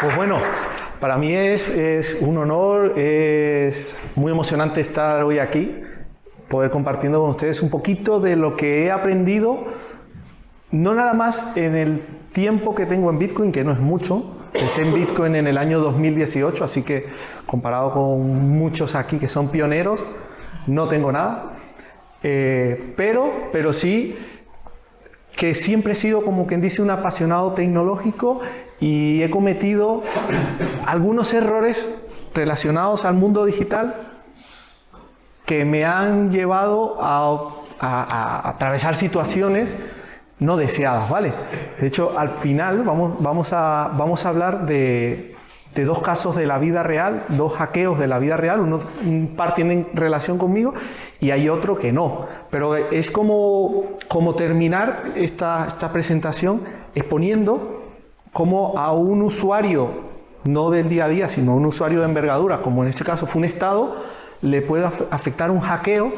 Pues bueno, para mí es un honor, es muy emocionante estar hoy aquí, poder compartiendo con ustedes un poquito de lo que he aprendido, no nada más en el tiempo que tengo en Bitcoin, que no es mucho. Empecé en Bitcoin en el año 2018, así que comparado con muchos aquí que son pioneros, no tengo nada. Pero sí que siempre he sido, como quien dice, un apasionado tecnológico y he cometido algunos errores relacionados al mundo digital que me han llevado a atravesar situaciones no deseadas, ¿vale? De hecho, al final vamos a hablar de dos casos de la vida real, dos hackeos de la vida real. Un par tienen relación conmigo y hay otro que no. Pero es como terminar esta presentación exponiendo cómo a un usuario, no del día a día, sino a un usuario de envergadura, como en este caso fue un Estado, le puede afectar un hackeo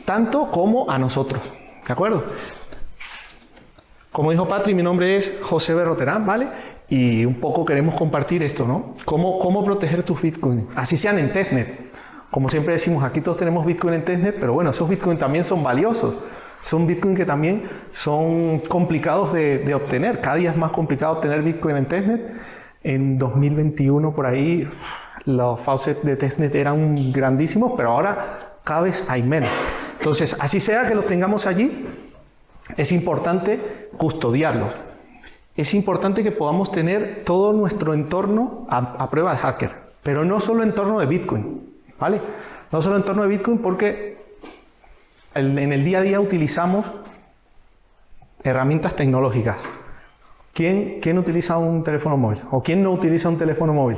tanto como a nosotros. ¿De acuerdo? Como dijo Patri, mi nombre es José Berroterán, ¿vale? Y un poco queremos compartir esto, ¿no? ¿Cómo proteger tus Bitcoin? Así sean en testnet. Como siempre decimos, aquí todos tenemos Bitcoin en testnet, pero bueno, esos Bitcoin también son valiosos. Son Bitcoin que también son complicados de obtener. Cada día es más complicado obtener Bitcoin en testnet. En 2021, por ahí, los faucets de testnet eran grandísimos, pero ahora cada vez hay menos. Entonces, así sea que los tengamos allí, es importante custodiarlos. Es importante que podamos tener todo nuestro entorno a prueba de hacker, pero no solo entorno de Bitcoin, ¿vale? No solo entorno de Bitcoin, porque en el día a día utilizamos herramientas tecnológicas. ¿Quién utiliza un teléfono móvil? ¿O quién no utiliza un teléfono móvil?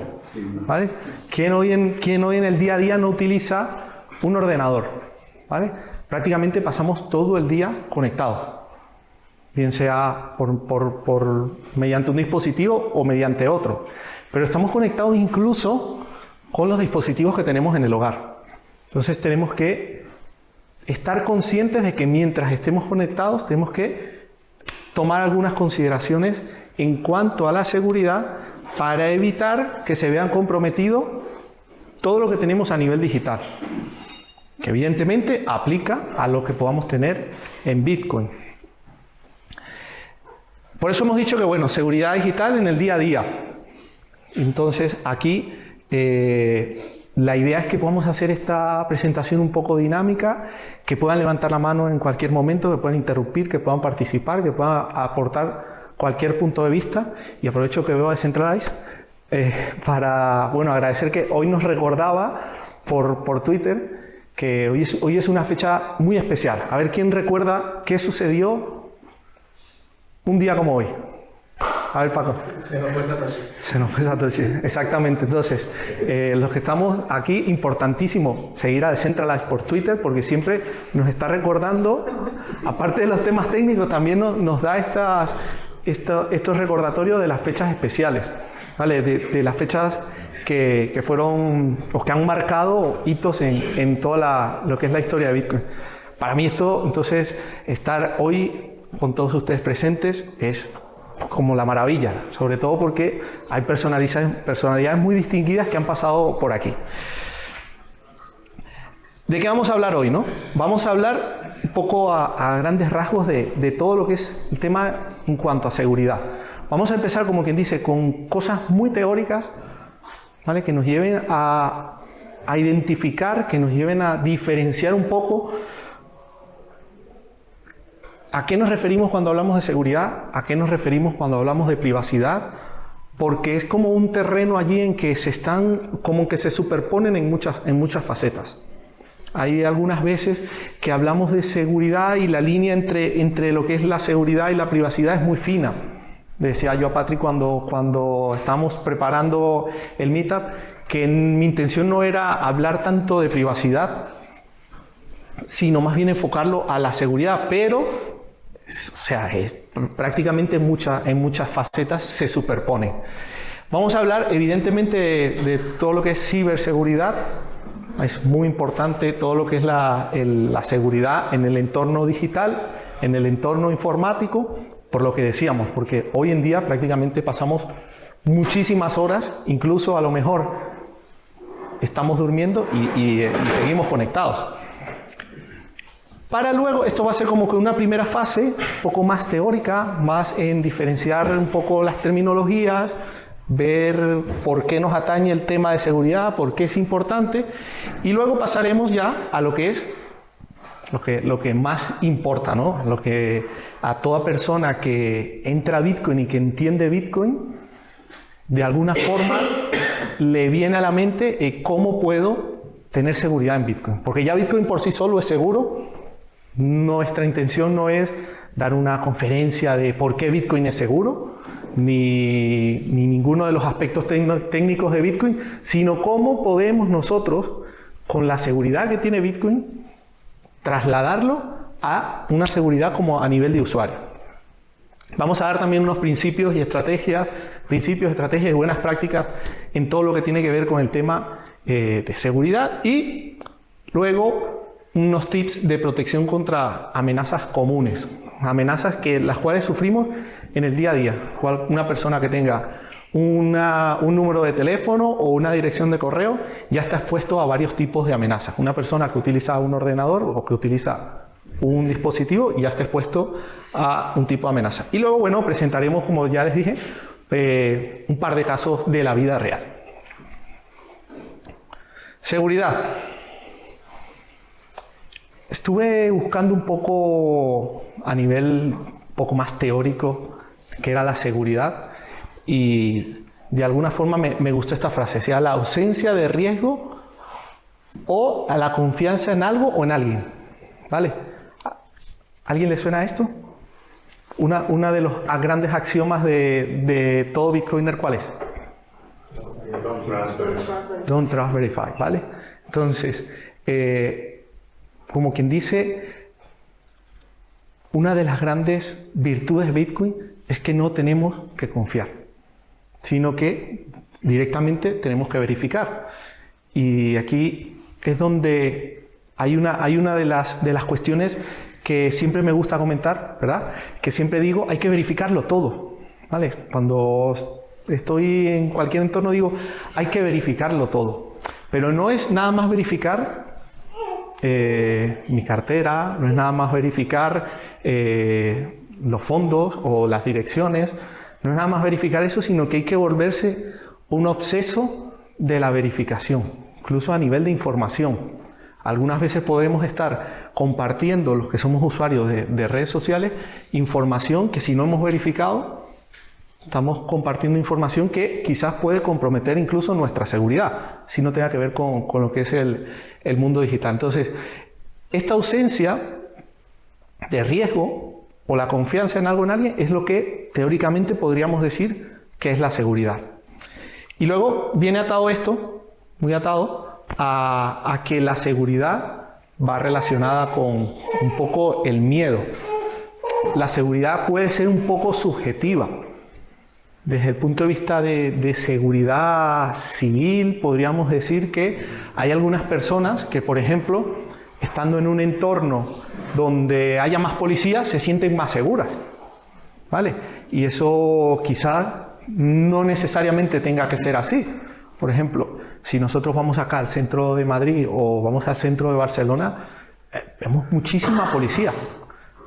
¿Vale? ¿Quién hoy en el día a día no utiliza un ordenador? ¿Vale? Prácticamente pasamos todo el día conectados, bien sea mediante un dispositivo o mediante otro. Pero estamos conectados incluso con los dispositivos que tenemos en el hogar. Entonces tenemos que estar conscientes de que mientras estemos conectados tenemos que tomar algunas consideraciones en cuanto a la seguridad para evitar que se vean comprometido todo lo que tenemos a nivel digital, que evidentemente aplica a lo que podamos tener en Bitcoin. Por eso hemos dicho que, bueno, seguridad digital en el día a día. Entonces, aquí la idea es que podamos hacer esta presentación un poco dinámica, que puedan levantar la mano en cualquier momento, que puedan interrumpir, que puedan participar, que puedan aportar cualquier punto de vista. Y aprovecho que veo a Decentralize para, bueno, agradecer que hoy nos recordaba por Twitter que hoy es una fecha muy especial. A ver quién recuerda qué sucedió un día como hoy. A ver, Paco. Se nos fue Satoshi. Se nos fue Satoshi, exactamente. Entonces, los que estamos aquí, importantísimo seguir a Decentralize por Twitter, porque siempre nos está recordando, aparte de los temas técnicos, también nos da estos recordatorios de las fechas especiales, ¿vale? De las fechas que fueron, o que han marcado hitos en toda lo que es la historia de Bitcoin. Para mí esto, entonces, estar hoy con todos ustedes presentes es como la maravilla, sobre todo porque hay personalidades muy distinguidas que han pasado por aquí. ¿De qué vamos a hablar hoy, no? Vamos a hablar un poco a grandes rasgos de todo lo que es el tema en cuanto a seguridad. Vamos a empezar, como quien dice, con cosas muy teóricas, ¿vale? Que nos lleven a identificar, que nos lleven a diferenciar un poco ¿a qué nos referimos cuando hablamos de seguridad? ¿A qué nos referimos cuando hablamos de privacidad? Porque es como un terreno allí en que como que se superponen en muchas facetas. Hay algunas veces que hablamos de seguridad y la línea entre lo que es la seguridad y la privacidad es muy fina. Decía yo a Patri cuando estábamos preparando el meetup que mi intención no era hablar tanto de privacidad, sino más bien enfocarlo a la seguridad, pero prácticamente en muchas facetas se superpone. Vamos a hablar evidentemente de todo lo que es ciberseguridad. Es muy importante todo lo que es la seguridad en el entorno digital, en el entorno informático, por lo que decíamos, porque hoy en día prácticamente pasamos muchísimas horas, incluso a lo mejor estamos durmiendo y seguimos conectados. Para luego, esto va a ser como que una primera fase, un poco más teórica, más en diferenciar un poco las terminologías, ver por qué nos atañe el tema de seguridad, por qué es importante, y luego pasaremos ya a lo que es lo que más importa, ¿no? Lo que a toda persona que entra a Bitcoin y que entiende Bitcoin, de alguna forma le viene a la mente cómo puedo tener seguridad en Bitcoin. Porque ya Bitcoin por sí solo es seguro. Nuestra intención no es dar una conferencia de por qué Bitcoin es seguro, ni ninguno de los aspectos técnicos de Bitcoin, sino cómo podemos nosotros, con la seguridad que tiene Bitcoin, trasladarlo a una seguridad como a nivel de usuario. Vamos a dar también unos principios y estrategias y buenas prácticas en todo lo que tiene que ver con el tema de seguridad, y luego unos tips de protección contra amenazas comunes, amenazas las cuales sufrimos en el día a día. Una persona que tenga un número de teléfono o una dirección de correo ya está expuesto a varios tipos de amenazas. Una persona que utiliza un ordenador o que utiliza un dispositivo ya está expuesto a un tipo de amenaza. Y luego, bueno, presentaremos, como ya les dije, un par de casos de la vida real. Seguridad. Estuve buscando un poco a nivel un poco más teórico qué era la seguridad, y de alguna forma me gustó esta frase, sea la ausencia de riesgo o a la confianza en algo o en alguien. ¿Vale? ¿A alguien le suena esto? Una de los grandes axiomas de todo Bitcoiner, ¿cuál es? Don't trust, verify. ¿Vale? Entonces, como quien dice, una de las grandes virtudes de Bitcoin es que no tenemos que confiar, sino que directamente tenemos que verificar. Y aquí es donde hay una de las cuestiones que siempre me gusta comentar, ¿verdad? Que siempre digo, hay que verificarlo todo, ¿vale? Cuando estoy en cualquier entorno digo, hay que verificarlo todo. Pero no es nada más verificar mi cartera, no es nada más verificar los fondos o las direcciones, no es nada más verificar eso, sino que hay que volverse un obseso de la verificación, incluso a nivel de información. Algunas veces podremos estar compartiendo, los que somos usuarios de redes sociales, información que si no hemos verificado, estamos compartiendo información que quizás puede comprometer incluso nuestra seguridad, si no tenga que ver con lo que es el mundo digital. Entonces, esta ausencia de riesgo o la confianza en algo en alguien es lo que teóricamente podríamos decir que es la seguridad. Y luego viene atado esto, muy atado, a que la seguridad va relacionada con un poco el miedo. La seguridad puede ser un poco subjetiva. Desde el punto de vista de seguridad civil, podríamos decir que hay algunas personas que, por ejemplo, estando en un entorno donde haya más policías, se sienten más seguras, ¿vale? Y eso quizás no necesariamente tenga que ser así. Por ejemplo, si nosotros vamos acá al centro de Madrid o vamos al centro de Barcelona, vemos muchísima policía,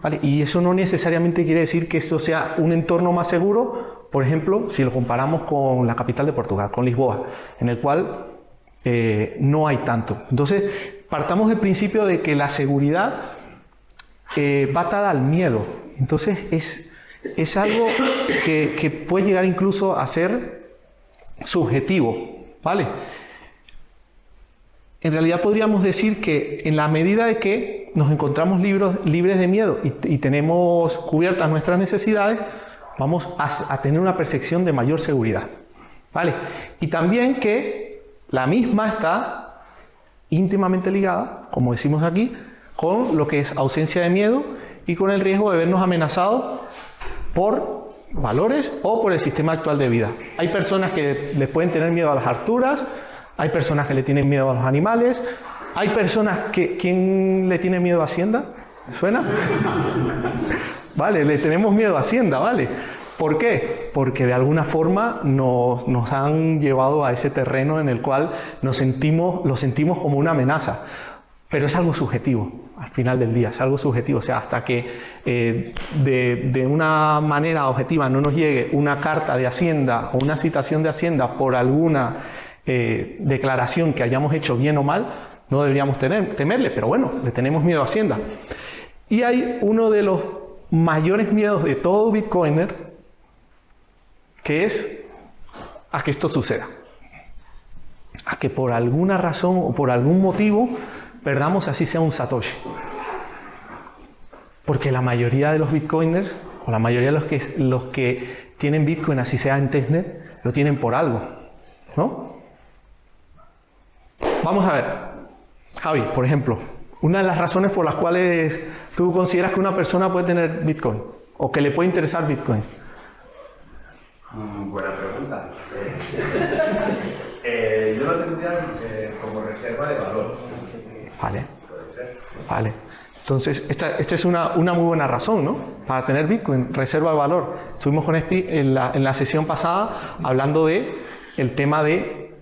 ¿vale? Y eso no necesariamente quiere decir que eso sea un entorno más seguro. Por ejemplo, si lo comparamos con la capital de Portugal, con Lisboa, en el cual no hay tanto. Entonces, partamos del principio de que la seguridad va atada al miedo. Entonces, es algo que puede llegar incluso a ser subjetivo, ¿vale? En realidad podríamos decir que en la medida de que nos encontramos libres de miedo y tenemos cubiertas nuestras necesidades, vamos a tener una percepción de mayor seguridad, ¿vale? Y también que la misma está íntimamente ligada, como decimos aquí, con lo que es ausencia de miedo y con el riesgo de vernos amenazados por valores o por el sistema actual de vida. Hay personas que les pueden tener miedo a las alturas, hay personas que le tienen miedo a los animales, hay personas que... ¿Quién le tiene miedo a Hacienda? ¿Suena? Vale, le tenemos miedo a Hacienda, ¿vale? ¿Por qué? Porque de alguna forma nos han llevado a ese terreno en el cual lo sentimos como una amenaza. Pero es algo subjetivo, al final del día, es algo subjetivo. O sea, hasta que de una manera objetiva no nos llegue una carta de Hacienda o una citación de Hacienda por alguna declaración que hayamos hecho bien o mal, no deberíamos temerle, pero bueno, le tenemos miedo a Hacienda. Y hay uno de los mayores miedos de todo Bitcoiner, que es a que esto suceda. A que por alguna razón o por algún motivo perdamos así sea un Satoshi. Porque la mayoría de los Bitcoiners, o la mayoría de los que tienen Bitcoin así sea en testnet, lo tienen por algo, ¿no? Vamos a ver, Javi, por ejemplo, una de las razones por las cuales tú consideras que una persona puede tener Bitcoin, o que le puede interesar Bitcoin. Buena pregunta. Yo lo tendría como reserva de valor. Vale. Vale. Entonces, esta es una muy buena razón, ¿no? Para tener Bitcoin, reserva de valor. Estuvimos con Espi en la sesión pasada hablando de el tema de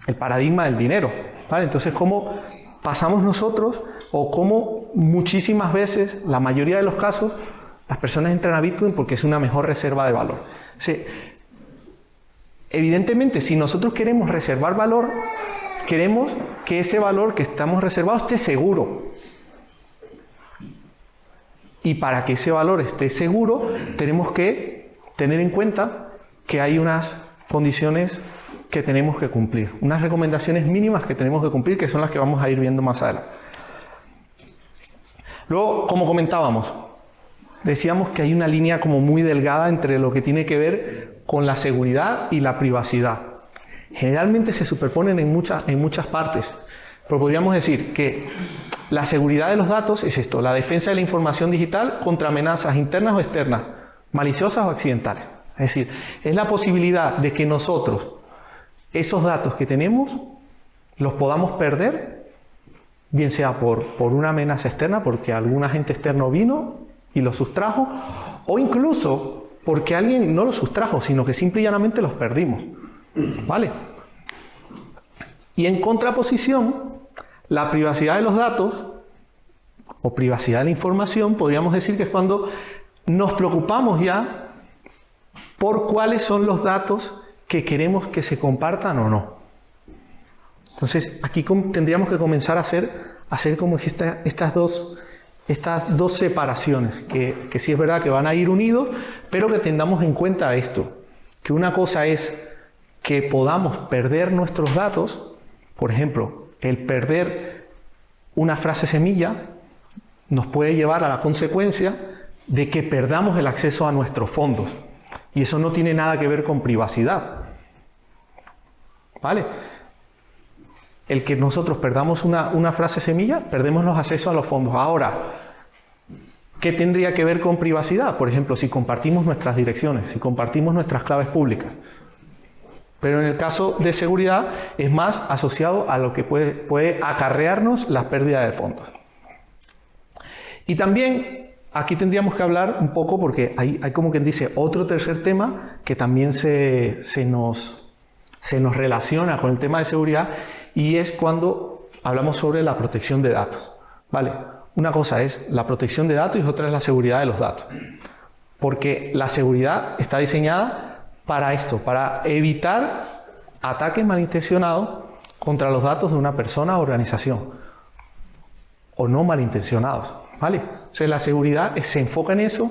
el paradigma del dinero, ¿vale? Entonces, cómo pasamos nosotros, o cómo muchísimas veces, la mayoría de los casos, las personas entran a Bitcoin porque es una mejor reserva de valor. Sí. Evidentemente, si nosotros queremos reservar valor, queremos que ese valor que estamos reservado esté seguro. Y para que ese valor esté seguro, tenemos que tener en cuenta que hay unas condiciones que tenemos que cumplir, unas recomendaciones mínimas que tenemos que cumplir, que son las que vamos a ir viendo más adelante. Luego, como comentábamos, decíamos que hay una línea como muy delgada entre lo que tiene que ver con la seguridad y la privacidad. Generalmente se superponen en muchas partes, pero podríamos decir que la seguridad de los datos es esto, la defensa de la información digital contra amenazas internas o externas, maliciosas o accidentales. Es decir, es la posibilidad de que nosotros, esos datos que tenemos, los podamos perder, bien sea por una amenaza externa, porque algún agente externo vino y los sustrajo, o incluso porque alguien no los sustrajo, sino que simple y llanamente los perdimos. ¿Vale? Y en contraposición, la privacidad de los datos, o privacidad de la información, podríamos decir que es cuando nos preocupamos ya por cuáles son los datos que queremos que se compartan o no. Entonces, aquí tendríamos que comenzar a hacer como estas dos separaciones, que sí es verdad que van a ir unidos, pero que tengamos en cuenta esto, que una cosa es que podamos perder nuestros datos, por ejemplo, el perder una frase semilla nos puede llevar a la consecuencia de que perdamos el acceso a nuestros fondos, y eso no tiene nada que ver con privacidad, ¿vale? El que nosotros perdamos una frase semilla, perdemos los accesos a los fondos. Ahora, ¿qué tendría que ver con privacidad? Por ejemplo, si compartimos nuestras direcciones, si compartimos nuestras claves públicas. Pero en el caso de seguridad es más asociado a lo que puede acarrearnos la pérdida de fondos. Y también aquí tendríamos que hablar un poco, porque hay como quien dice otro tercer tema que también se nos relaciona con el tema de seguridad, y es cuando hablamos sobre la protección de datos. ¿Vale? Una cosa es la protección de datos y otra es la seguridad de los datos. Porque la seguridad está diseñada para esto, para evitar ataques malintencionados contra los datos de una persona o organización, o no malintencionados, ¿vale? O sea, la seguridad se enfoca en eso,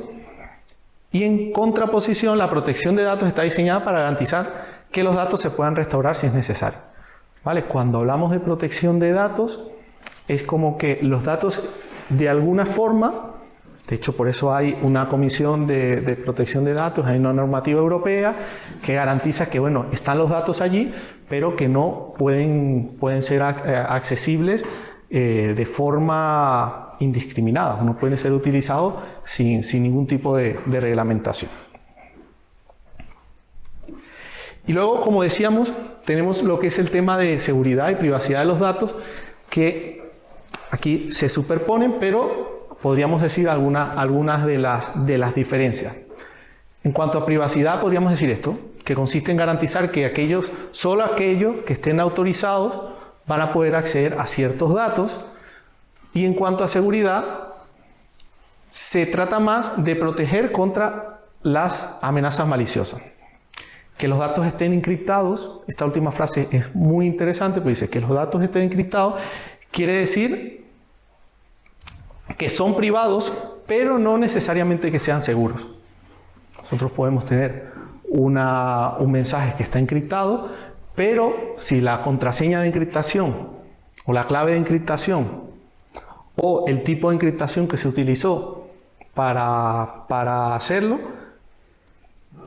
y en contraposición la protección de datos está diseñada para garantizar que los datos se puedan restaurar si es necesario, ¿vale? Cuando hablamos de protección de datos, es como que los datos de alguna forma, de hecho por eso hay una comisión de protección de datos, hay una normativa europea que garantiza que, bueno, están los datos allí, pero que no pueden ser accesibles de forma indiscriminada, no pueden ser utilizados sin ningún tipo de reglamentación. Y luego, como decíamos, tenemos lo que es el tema de seguridad y privacidad de los datos, que aquí se superponen, pero podríamos decir algunas de las diferencias. En cuanto a privacidad, podríamos decir esto, que consiste en garantizar que solo aquellos que estén autorizados van a poder acceder a ciertos datos. Y en cuanto a seguridad, se trata más de proteger contra las amenazas maliciosas. Que los datos estén encriptados, esta última frase es muy interesante, porque dice que los datos estén encriptados, quiere decir que son privados, pero no necesariamente que sean seguros. Nosotros podemos tener un mensaje que está encriptado, pero si la contraseña de encriptación o la clave de encriptación o el tipo de encriptación que se utilizó para hacerlo,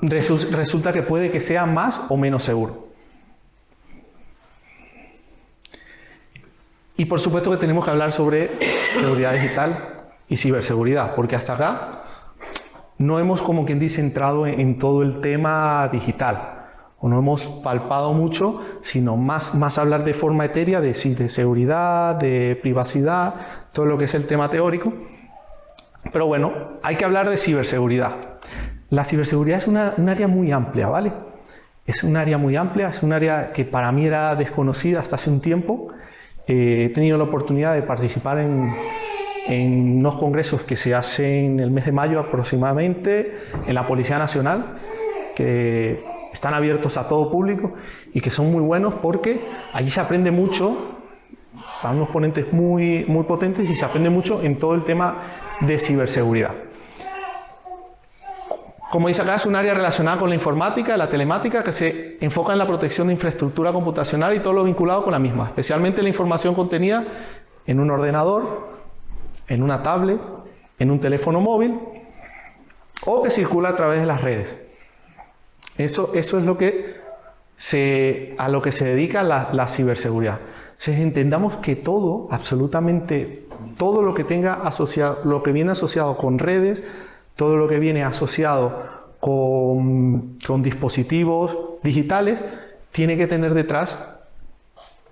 resulta que puede que sea más o menos seguro. Y por supuesto que tenemos que hablar sobre seguridad digital y ciberseguridad, porque hasta acá no hemos, como quien dice, entrado en todo el tema digital, o no hemos palpado mucho, sino más hablar de forma etérea de seguridad, de privacidad, todo lo que es el tema teórico. Pero bueno, hay que hablar de ciberseguridad. La ciberseguridad es un área muy amplia, ¿vale? Es un área muy amplia, es un área que para mí era desconocida hasta hace un tiempo. He tenido la oportunidad de participar en unos congresos que se hacen el mes de mayo aproximadamente en la Policía Nacional, que están abiertos a todo público y que son muy buenos porque allí se aprende mucho, para unos ponentes muy potentes, y se aprende mucho en todo el tema de ciberseguridad. Como dice acá, es un área relacionada con la informática, la telemática, que se enfoca en la protección de infraestructura computacional y todo lo vinculado con la misma, especialmente la información contenida en un ordenador, en una tablet, en un teléfono móvil o que circula a través de las redes. Eso es a lo que se dedica la ciberseguridad. Entonces, entendamos que todo, absolutamente todo lo que lo que viene asociado con redes, todo lo que viene asociado con dispositivos digitales, tiene que tener detrás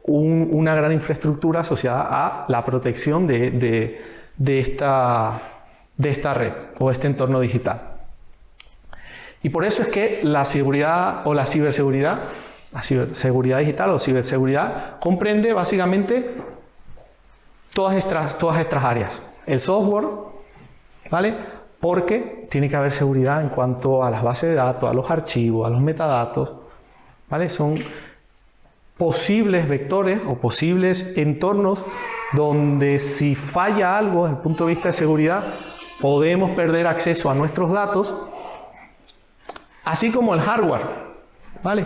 una gran infraestructura asociada a la protección de esta red o este entorno digital. Y por eso es que la seguridad o la ciberseguridad, seguridad digital o ciberseguridad, comprende básicamente todas estas áreas. El software, ¿vale? Porque tiene que haber seguridad en cuanto a las bases de datos, a los archivos, a los metadatos, ¿vale? Son posibles vectores o posibles entornos donde si falla algo desde el punto de vista de seguridad, podemos perder acceso a nuestros datos, así como el hardware, ¿vale?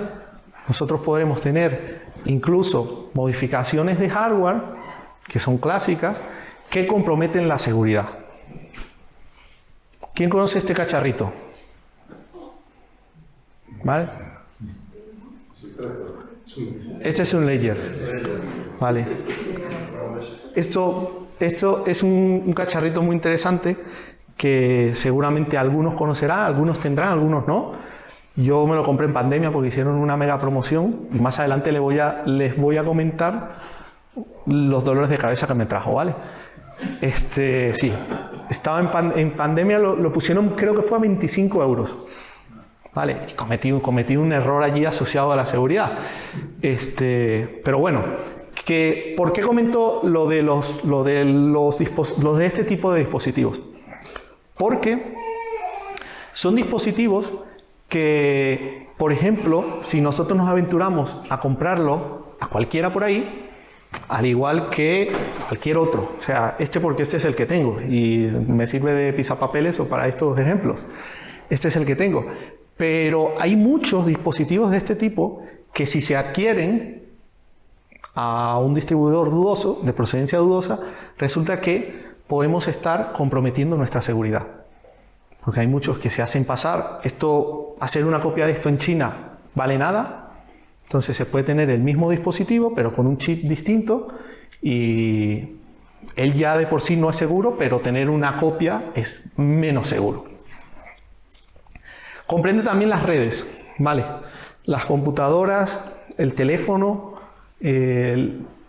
Nosotros podremos tener incluso modificaciones de hardware, que son clásicas, que comprometen la seguridad. ¿Quién conoce este cacharrito? ¿Vale? Este es un ledger. Vale. Esto es un cacharrito muy interesante que seguramente algunos conocerán, algunos tendrán, algunos no. Yo me lo compré en pandemia porque hicieron una mega promoción y más adelante les voy a comentar los dolores de cabeza que me trajo, ¿vale? Sí, estaba en pandemia, lo pusieron, creo que fue a 25 euros. Vale, y cometí un error allí asociado a la seguridad. Pero bueno, ¿por qué comento lo de este tipo de dispositivos? Porque son dispositivos que, por ejemplo, si nosotros nos aventuramos a comprarlo a cualquiera por ahí, al igual que cualquier otro, o sea, porque este es el que tengo y me sirve de pisapapeles o para estos ejemplos, este es el que tengo, pero hay muchos dispositivos de este tipo que si se adquieren a un distribuidor dudoso, de procedencia dudosa, resulta que podemos estar comprometiendo nuestra seguridad, porque hay muchos que se hacen pasar, hacer una copia de esto en China vale nada. Entonces se puede tener el mismo dispositivo, pero con un chip distinto, y él ya de por sí no es seguro, pero tener una copia es menos seguro. Comprende también las redes, ¿vale? Las computadoras, el teléfono,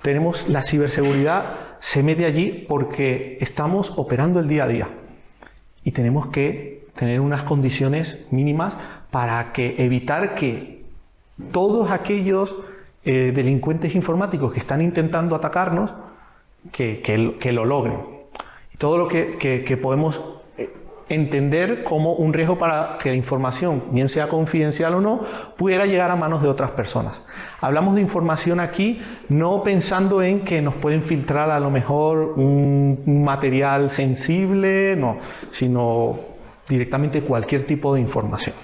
tenemos la ciberseguridad, se mete allí porque estamos operando el día a día y tenemos que tener unas condiciones mínimas para evitar que todos aquellos delincuentes informáticos que están intentando atacarnos, que lo logren. Y todo lo que podemos entender como un riesgo para que la información, bien sea confidencial o no, pudiera llegar a manos de otras personas. Hablamos de información aquí no pensando en que nos pueden filtrar a lo mejor un material sensible, no, sino directamente cualquier tipo de información.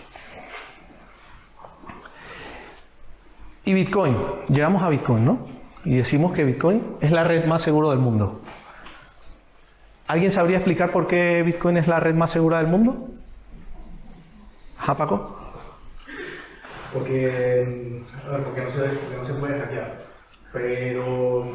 Y Bitcoin, llegamos a Bitcoin, ¿no? Y decimos que Bitcoin es la red más segura del mundo. ¿Alguien sabría explicar por qué Bitcoin es la red más segura del mundo? Ajá, Paco. Porque no se puede hackear. Pero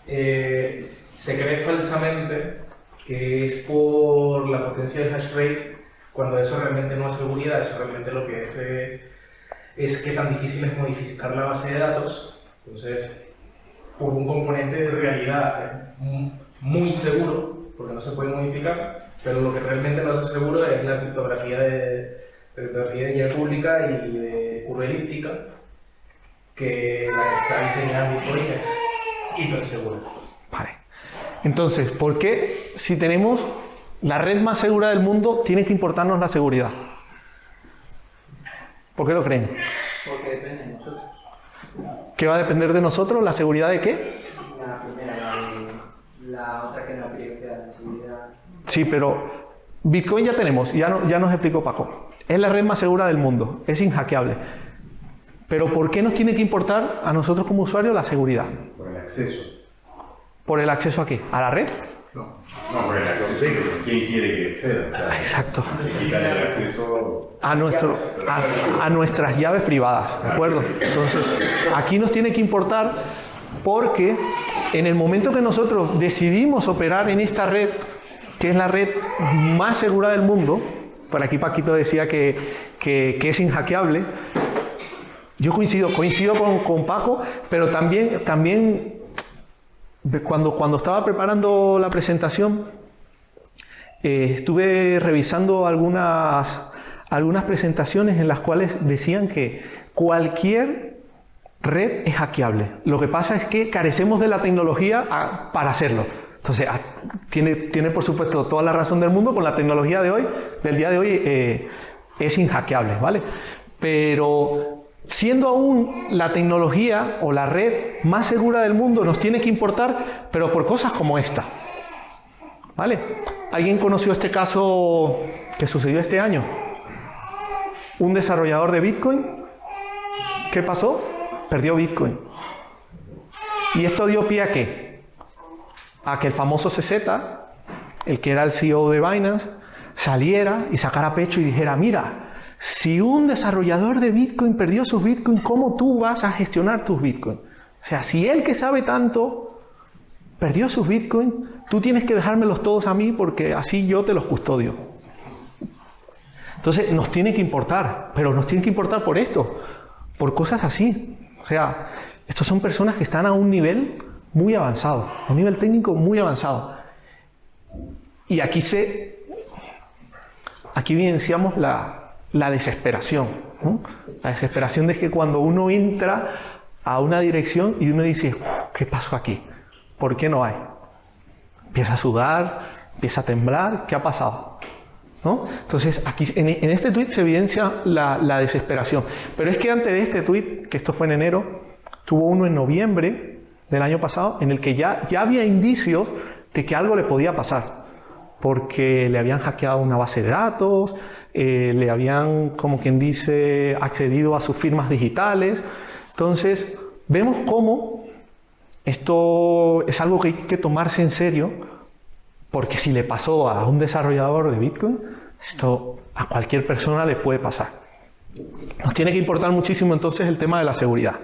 se cree falsamente que es por la potencia del hash rate, cuando eso realmente no es seguridad, eso realmente lo que es que tan difícil es modificar la base de datos. Entonces, por un componente de realidad muy seguro, porque no se puede modificar, pero lo que realmente lo hace seguro es la criptografía de llave pública y de curva elíptica, que está diseñada en Bitcoin es hiper segura. Vale. Entonces, ¿por qué si tenemos la red más segura del mundo tiene que importarnos la seguridad? ¿Por qué lo creen? Porque depende de nosotros. ¿Qué va a depender de nosotros? ¿La seguridad de qué? La primera, la otra que no privacidad, la seguridad. Sí, pero Bitcoin ya tenemos, ya nos explicó Paco. Es la red más segura del mundo, es inhackeable. Pero ¿por qué nos tiene que importar a nosotros como usuarios la seguridad? Por el acceso. ¿Por el acceso a qué? ¿A la red? No, por el acceso. ¿Quién quiere que acceda? O sea, Exacto. quitar el acceso A nuestras llaves privadas, ¿de acuerdo? Entonces, aquí nos tiene que importar porque en el momento que nosotros decidimos operar en esta red, que es la red más segura del mundo, por aquí Paquito decía que es inhackeable, yo coincido con Paco, pero también cuando estaba preparando la presentación, estuve revisando algunas presentaciones en las cuales decían que cualquier red es hackeable. Lo que pasa es que carecemos de la tecnología para hacerlo. Entonces, tiene por supuesto toda la razón del mundo, con la tecnología del día de hoy es inhackeable, ¿vale? Pero siendo aún la tecnología o la red más segura del mundo, nos tiene que importar, pero por cosas como esta, ¿vale? ¿Alguien conoció este caso que sucedió este año? Un desarrollador de Bitcoin, ¿qué pasó? Perdió Bitcoin. ¿Y esto dio pie a qué? A que el famoso CZ, el que era el CEO de Binance, saliera y sacara pecho y dijera, mira, si un desarrollador de Bitcoin perdió sus Bitcoin, ¿cómo tú vas a gestionar tus Bitcoin? O sea, si él que sabe tanto perdió sus Bitcoin, tú tienes que dejármelos todos a mí porque así yo te los custodio. Entonces nos tiene que importar, pero nos tiene que importar por esto, por cosas así. O sea, estos son personas que están a un nivel muy avanzado, a un nivel técnico muy avanzado. Y aquí evidenciamos la desesperación, ¿no? La desesperación de que cuando uno entra a una dirección y uno dice, ¿qué pasó aquí? ¿Por qué no hay? Empieza a sudar, empieza a temblar, ¿qué ha pasado? ¿No? Entonces, aquí en este tuit se evidencia la desesperación. Pero es que antes de este tuit, que esto fue en enero, tuvo uno en noviembre del año pasado, en el que ya había indicios de que algo le podía pasar, porque le habían hackeado una base de datos, le habían, como quien dice, accedido a sus firmas digitales. Entonces, vemos cómo esto es algo que hay que tomarse en serio, porque si le pasó a un desarrollador de Bitcoin, esto a cualquier persona le puede pasar. Nos tiene que importar muchísimo entonces el tema de la seguridad.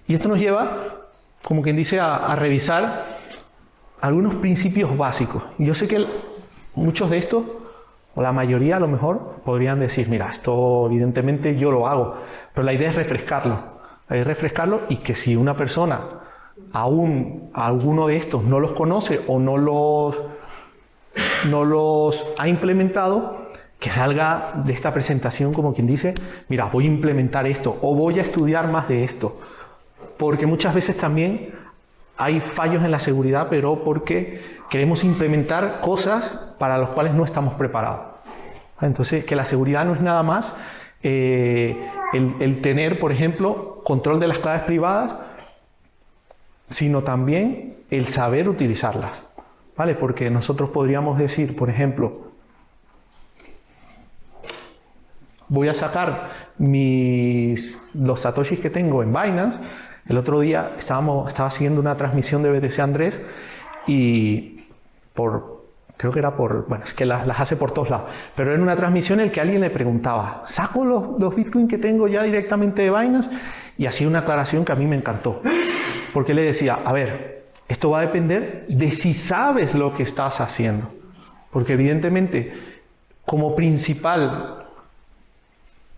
Y esto nos lleva, como quien dice, a revisar algunos principios básicos. Y yo sé que muchos de estos, o la mayoría a lo mejor, podrían decir, mira, esto evidentemente yo lo hago, pero la idea es refrescarlo. La idea es refrescarlo y que si una persona aún alguno de estos no los conoce o no los ha implementado, que salga de esta presentación como quien dice, mira, voy a implementar esto o voy a estudiar más de esto. Porque muchas veces también hay fallos en la seguridad, pero porque queremos implementar cosas para las cuales no estamos preparados. Entonces, que la seguridad no es nada más el tener, por ejemplo, control de las claves privadas, sino también el saber utilizarlas, ¿vale? Porque nosotros podríamos decir, por ejemplo, voy a sacar los satoshis que tengo en Binance. El otro día estaba siguiendo una transmisión de BTC Andrés y creo que era bueno, es que las hace por todos lados, pero era una transmisión en la que alguien le preguntaba, ¿saco los Bitcoin que tengo ya directamente de Binance? Y hacía una aclaración que a mí me encantó, porque le decía, a ver, esto va a depender de si sabes lo que estás haciendo, porque evidentemente como principal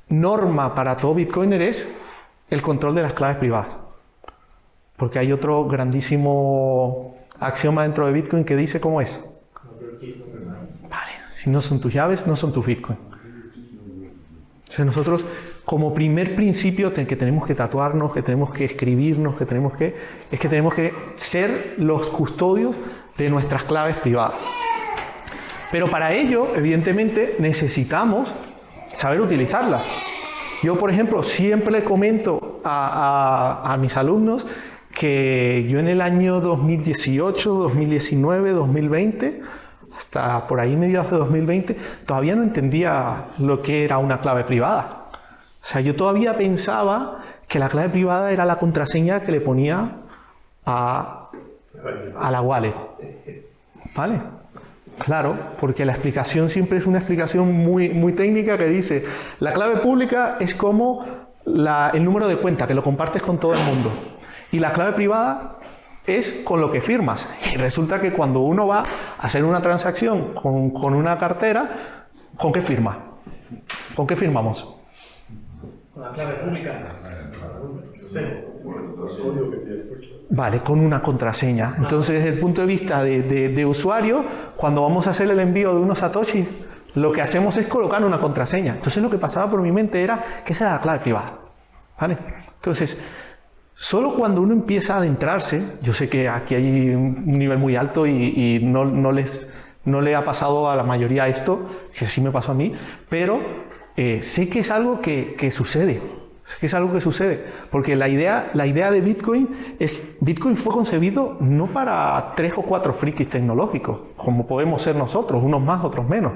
norma para todo Bitcoiner es el control de las claves privadas. Porque hay otro grandísimo axioma dentro de Bitcoin que dice cómo es. Vale, si no son tus llaves, no son tus Bitcoin. Entonces nosotros, como primer principio que tenemos que tatuarnos, que tenemos que escribirnos, que tenemos que ser los custodios de nuestras claves privadas. Pero para ello, evidentemente, necesitamos saber utilizarlas. Yo, por ejemplo, siempre le comento a mis alumnos que yo en el año 2018, 2019, 2020, hasta por ahí mediados de 2020, todavía no entendía lo que era una clave privada. O sea, yo todavía pensaba que la clave privada era la contraseña que le ponía a la wallet. ¿Vale? Claro, porque la explicación siempre es una explicación muy técnica que dice, la clave pública es como el número de cuenta, que lo compartes con todo el mundo. Y la clave privada es con lo que firmas. Y resulta que cuando uno va a hacer una transacción con una cartera, ¿con qué firma? ¿Con qué firmamos? Con la clave pública. Sí. Vale, con una contraseña. Entonces, desde el punto de vista de usuario, cuando vamos a hacer el envío de unos satoshis, lo que hacemos es colocar una contraseña. Entonces, lo que pasaba por mi mente era que esa era la clave privada. ¿Vale? Entonces, solo cuando uno empieza a adentrarse, yo sé que aquí hay un nivel muy alto y no le ha pasado a la mayoría esto, que sí me pasó a mí, pero sé que es algo que sucede. Sé que es algo que sucede, porque la idea de Bitcoin es, Bitcoin fue concebido no para 3 o 4 frikis tecnológicos, como podemos ser nosotros, unos más, otros menos.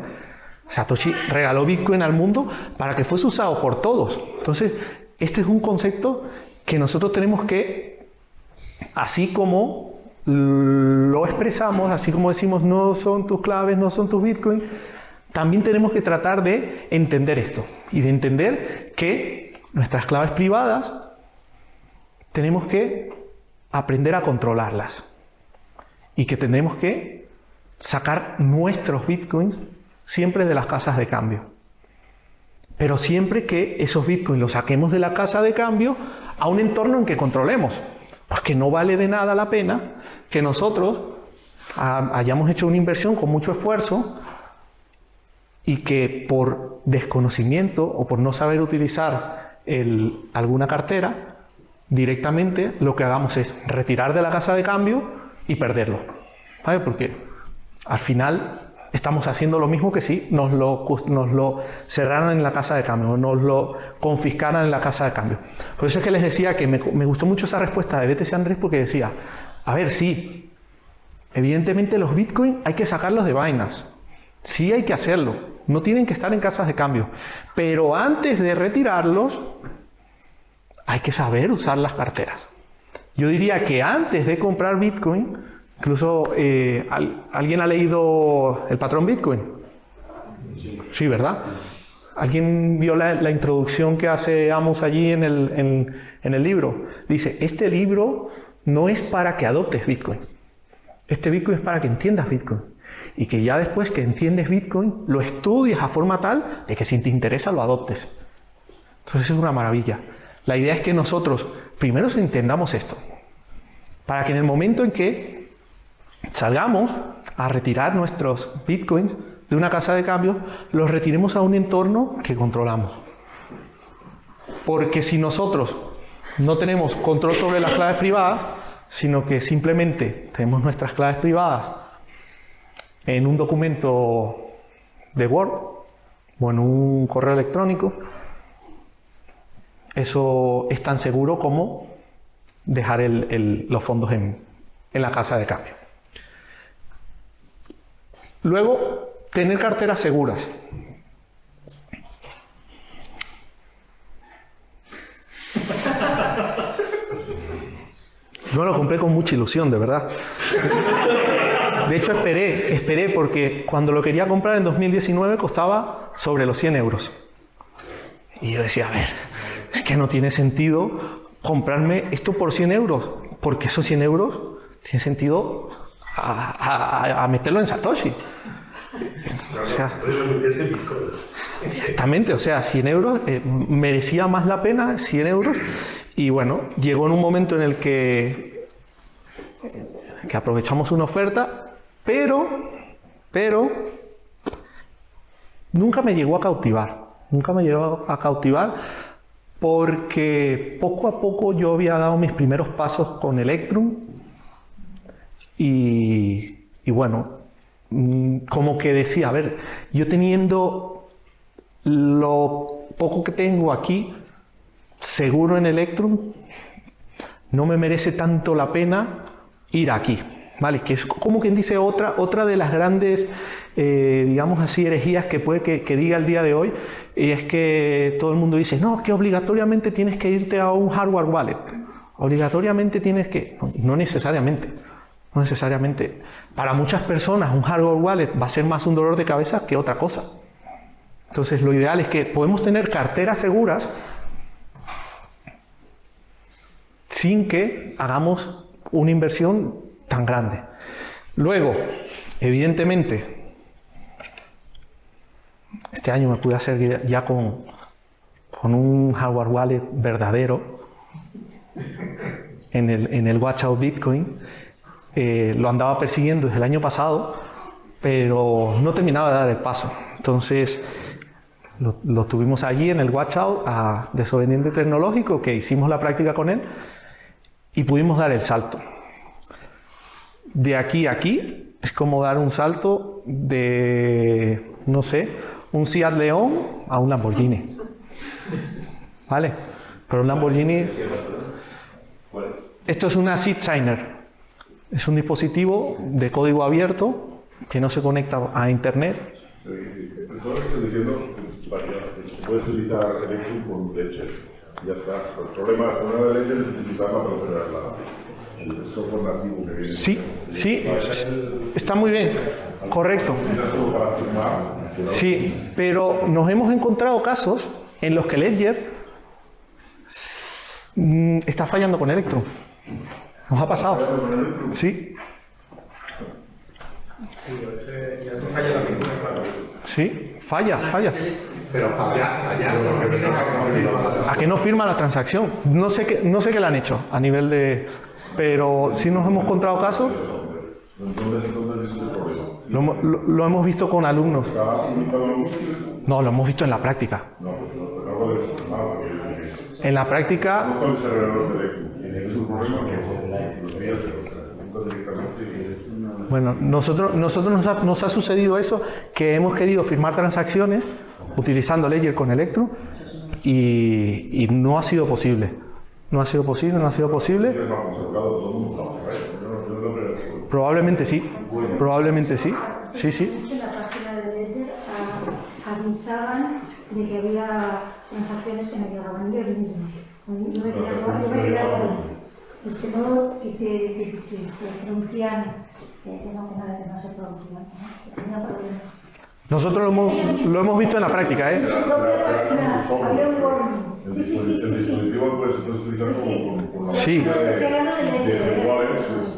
Satoshi regaló Bitcoin al mundo para que fuese usado por todos. Entonces, este es un concepto que nosotros tenemos que, así como lo expresamos, así como decimos no son tus claves, no son tus Bitcoin, también tenemos que tratar de entender esto y de entender que nuestras claves privadas tenemos que aprender a controlarlas y que tendremos que sacar nuestros bitcoins siempre de las casas de cambio. Pero siempre que esos bitcoins los saquemos de la casa de cambio a un entorno en que controlemos. Porque no vale de nada la pena que nosotros hayamos hecho una inversión con mucho esfuerzo y que por desconocimiento o por no saber utilizar alguna cartera, directamente lo que hagamos es retirar de la casa de cambio y perderlo. ¿Vale? Porque al final estamos haciendo lo mismo que si nos lo cerraran en la casa de cambio o nos lo confiscaran en la casa de cambio. Por eso es que les decía que me gustó mucho esa respuesta de BTC Andrés, porque decía, a ver, sí, evidentemente los Bitcoin hay que sacarlos de Binance. Sí hay que hacerlo, no tienen que estar en casas de cambio, pero antes de retirarlos hay que saber usar las carteras. Yo diría que antes de comprar Bitcoin, incluso ¿alguien ha leído el patrón Bitcoin? Sí, ¿verdad? ¿Alguien vio la introducción que hace Amos allí en el libro? Dice, este libro no es para que adoptes Bitcoin, este Bitcoin es para que entiendas Bitcoin. Y que ya después que entiendes Bitcoin, lo estudies a forma tal de que si te interesa lo adoptes. Entonces es una maravilla. La idea es que nosotros primero entendamos esto, para que en el momento en que salgamos a retirar nuestros Bitcoins, de una casa de cambio, los retiremos a un entorno que controlamos. Porque si nosotros no tenemos control sobre las claves privadas, sino que simplemente tenemos nuestras claves privadas en un documento de Word o en un correo electrónico, eso es tan seguro como dejar los fondos en la casa de cambio. Luego, tener carteras seguras. Yo lo compré con mucha ilusión, de verdad. De hecho, esperé porque cuando lo quería comprar en 2019 costaba sobre los 100 euros. Y yo decía, a ver, es que no tiene sentido comprarme esto por 100 euros, porque esos 100 euros tiene sentido a meterlo en Satoshi. O sea, exactamente, o sea, 100 euros merecía más la pena, 100 euros. Y bueno, llegó en un momento en el que aprovechamos una oferta, pero nunca me llegó a cautivar. Nunca me llegó a cautivar porque poco a poco yo había dado mis primeros pasos con Electrum y bueno, como que decía, a ver, yo teniendo lo poco que tengo aquí seguro en Electrum, no me merece tanto la pena ir aquí, ¿vale? Que es como quien dice otra de las grandes, digamos así, herejías que puede que diga el día de hoy, y es que todo el mundo dice, no, que obligatoriamente tienes que irte a un hardware wallet, obligatoriamente tienes que... No necesariamente, no necesariamente. Para muchas personas un hardware wallet va a ser más un dolor de cabeza que otra cosa. Entonces lo ideal es que podemos tener carteras seguras sin que hagamos una inversión tan grande. Luego, evidentemente, este año me pude hacer ya con un hardware wallet verdadero en el Watchout Bitcoin. Lo andaba persiguiendo desde el año pasado, pero no terminaba de dar el paso. Entonces, lo tuvimos allí en el Watchout a Desobediente Tecnológico, que hicimos la práctica con él, y pudimos dar el salto. De aquí a aquí es como dar un salto de, no sé, un Seat León a un Lamborghini. ¿Vale? Pero un Lamborghini... Esto es una Seed Signer. Es un dispositivo de código abierto que no se conecta a internet. Entonces estoy diciendo que puedes utilizar Electrum con leche. Ya está. El problema de leche es utilizarla para hacer el software nativo que viene. Sí, está muy bien. Correcto. Sí, pero nos hemos encontrado casos en los que Ledger está fallando con Electrum. ¿Nos ha pasado? Sí. Sí, ya se falla la pintura en cuadro. Sí, falla. Pero allá ¿A que no firma la transacción? No sé qué le han hecho a nivel de... Pero sí nos hemos encontrado casos. Entonces es el problema. Lo hemos visto con alumnos. ¿Está publicado en los sitios? No, lo hemos visto en la práctica. No, pues lo acabo de decir. En la práctica... No con el servidor de Electrum. Es un problema que los días de los directamente. Bueno, nosotros nos ha sucedido eso, que hemos querido firmar transacciones utilizando Ledger con Electrum y no ha sido posible. No ha sido posible. Probablemente sí. Sí. En la página de Ledger avisaban de que había transacciones que no llegaban ellos mismos. Yo me quedaba es que no, que se producían, que no se producían, que tenían problemas. Nosotros lo hemos visto en la práctica, ¿eh? Había un warning. El dispositivo puedes utilizar como Sí.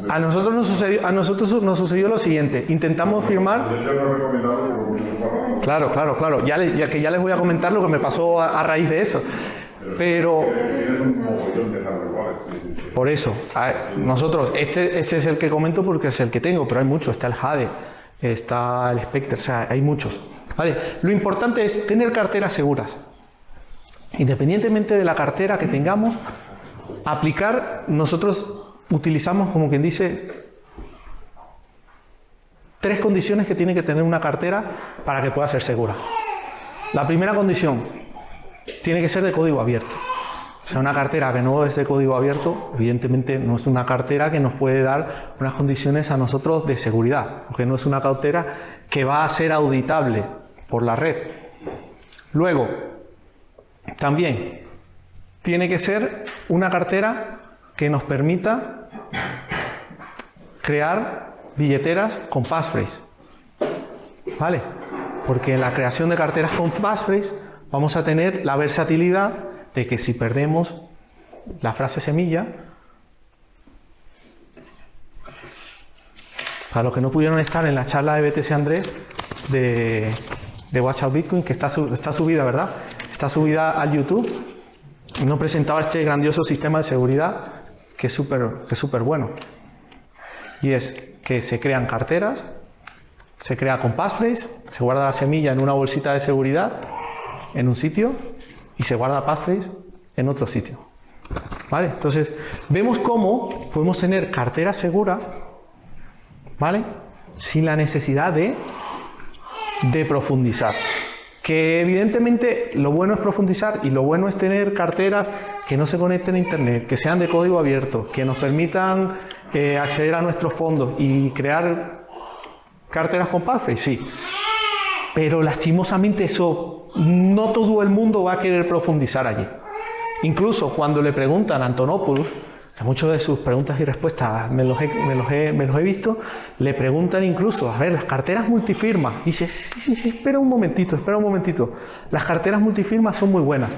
A nosotros nos sucedió lo siguiente. Intentamos firmar... Claro. Ya les voy a comentar lo que me pasó a raíz de eso. Pero... Por eso, nosotros, este es el que comento porque es el que tengo, pero hay muchos. Está el Jade, está el Spectre, o sea, hay muchos. ¿Vale? Lo importante es tener carteras seguras. Independientemente de la cartera que tengamos, aplicar, nosotros utilizamos, como quien dice, 3 condiciones que tiene que tener una cartera para que pueda ser segura. La primera condición, tiene que ser de código abierto. O sea, una cartera que no es de código abierto, evidentemente no es una cartera que nos puede dar unas condiciones a nosotros de seguridad, porque no es una cartera que va a ser auditable por la red. Luego, también tiene que ser una cartera que nos permita crear billeteras con passphrase, ¿vale? Porque en la creación de carteras con passphrase vamos a tener la versatilidad de que si perdemos la frase semilla, para los que no pudieron estar en la charla de BTC Andrés de Watch Out Bitcoin, que está subida, ¿verdad? Está subida al YouTube. No presentaba este grandioso sistema de seguridad que es súper bueno. Y es que se crean carteras, se crea con passphrase, se guarda la semilla en una bolsita de seguridad en un sitio y se guarda passphrase en otro sitio. ¿Vale? Entonces, vemos cómo podemos tener carteras seguras, ¿vale? Sin la necesidad de profundizar. Que evidentemente lo bueno es profundizar y lo bueno es tener carteras que no se conecten a internet, que sean de código abierto, que nos permitan acceder a nuestros fondos y crear carteras con passphrase, sí. Pero lastimosamente eso, no todo el mundo va a querer profundizar allí. Incluso cuando le preguntan a Antonopoulos, en muchas de sus preguntas y respuestas me los he visto, le preguntan incluso, a ver, las carteras multifirma. Y dice, sí, espera un momentito. Las carteras multifirma son muy buenas.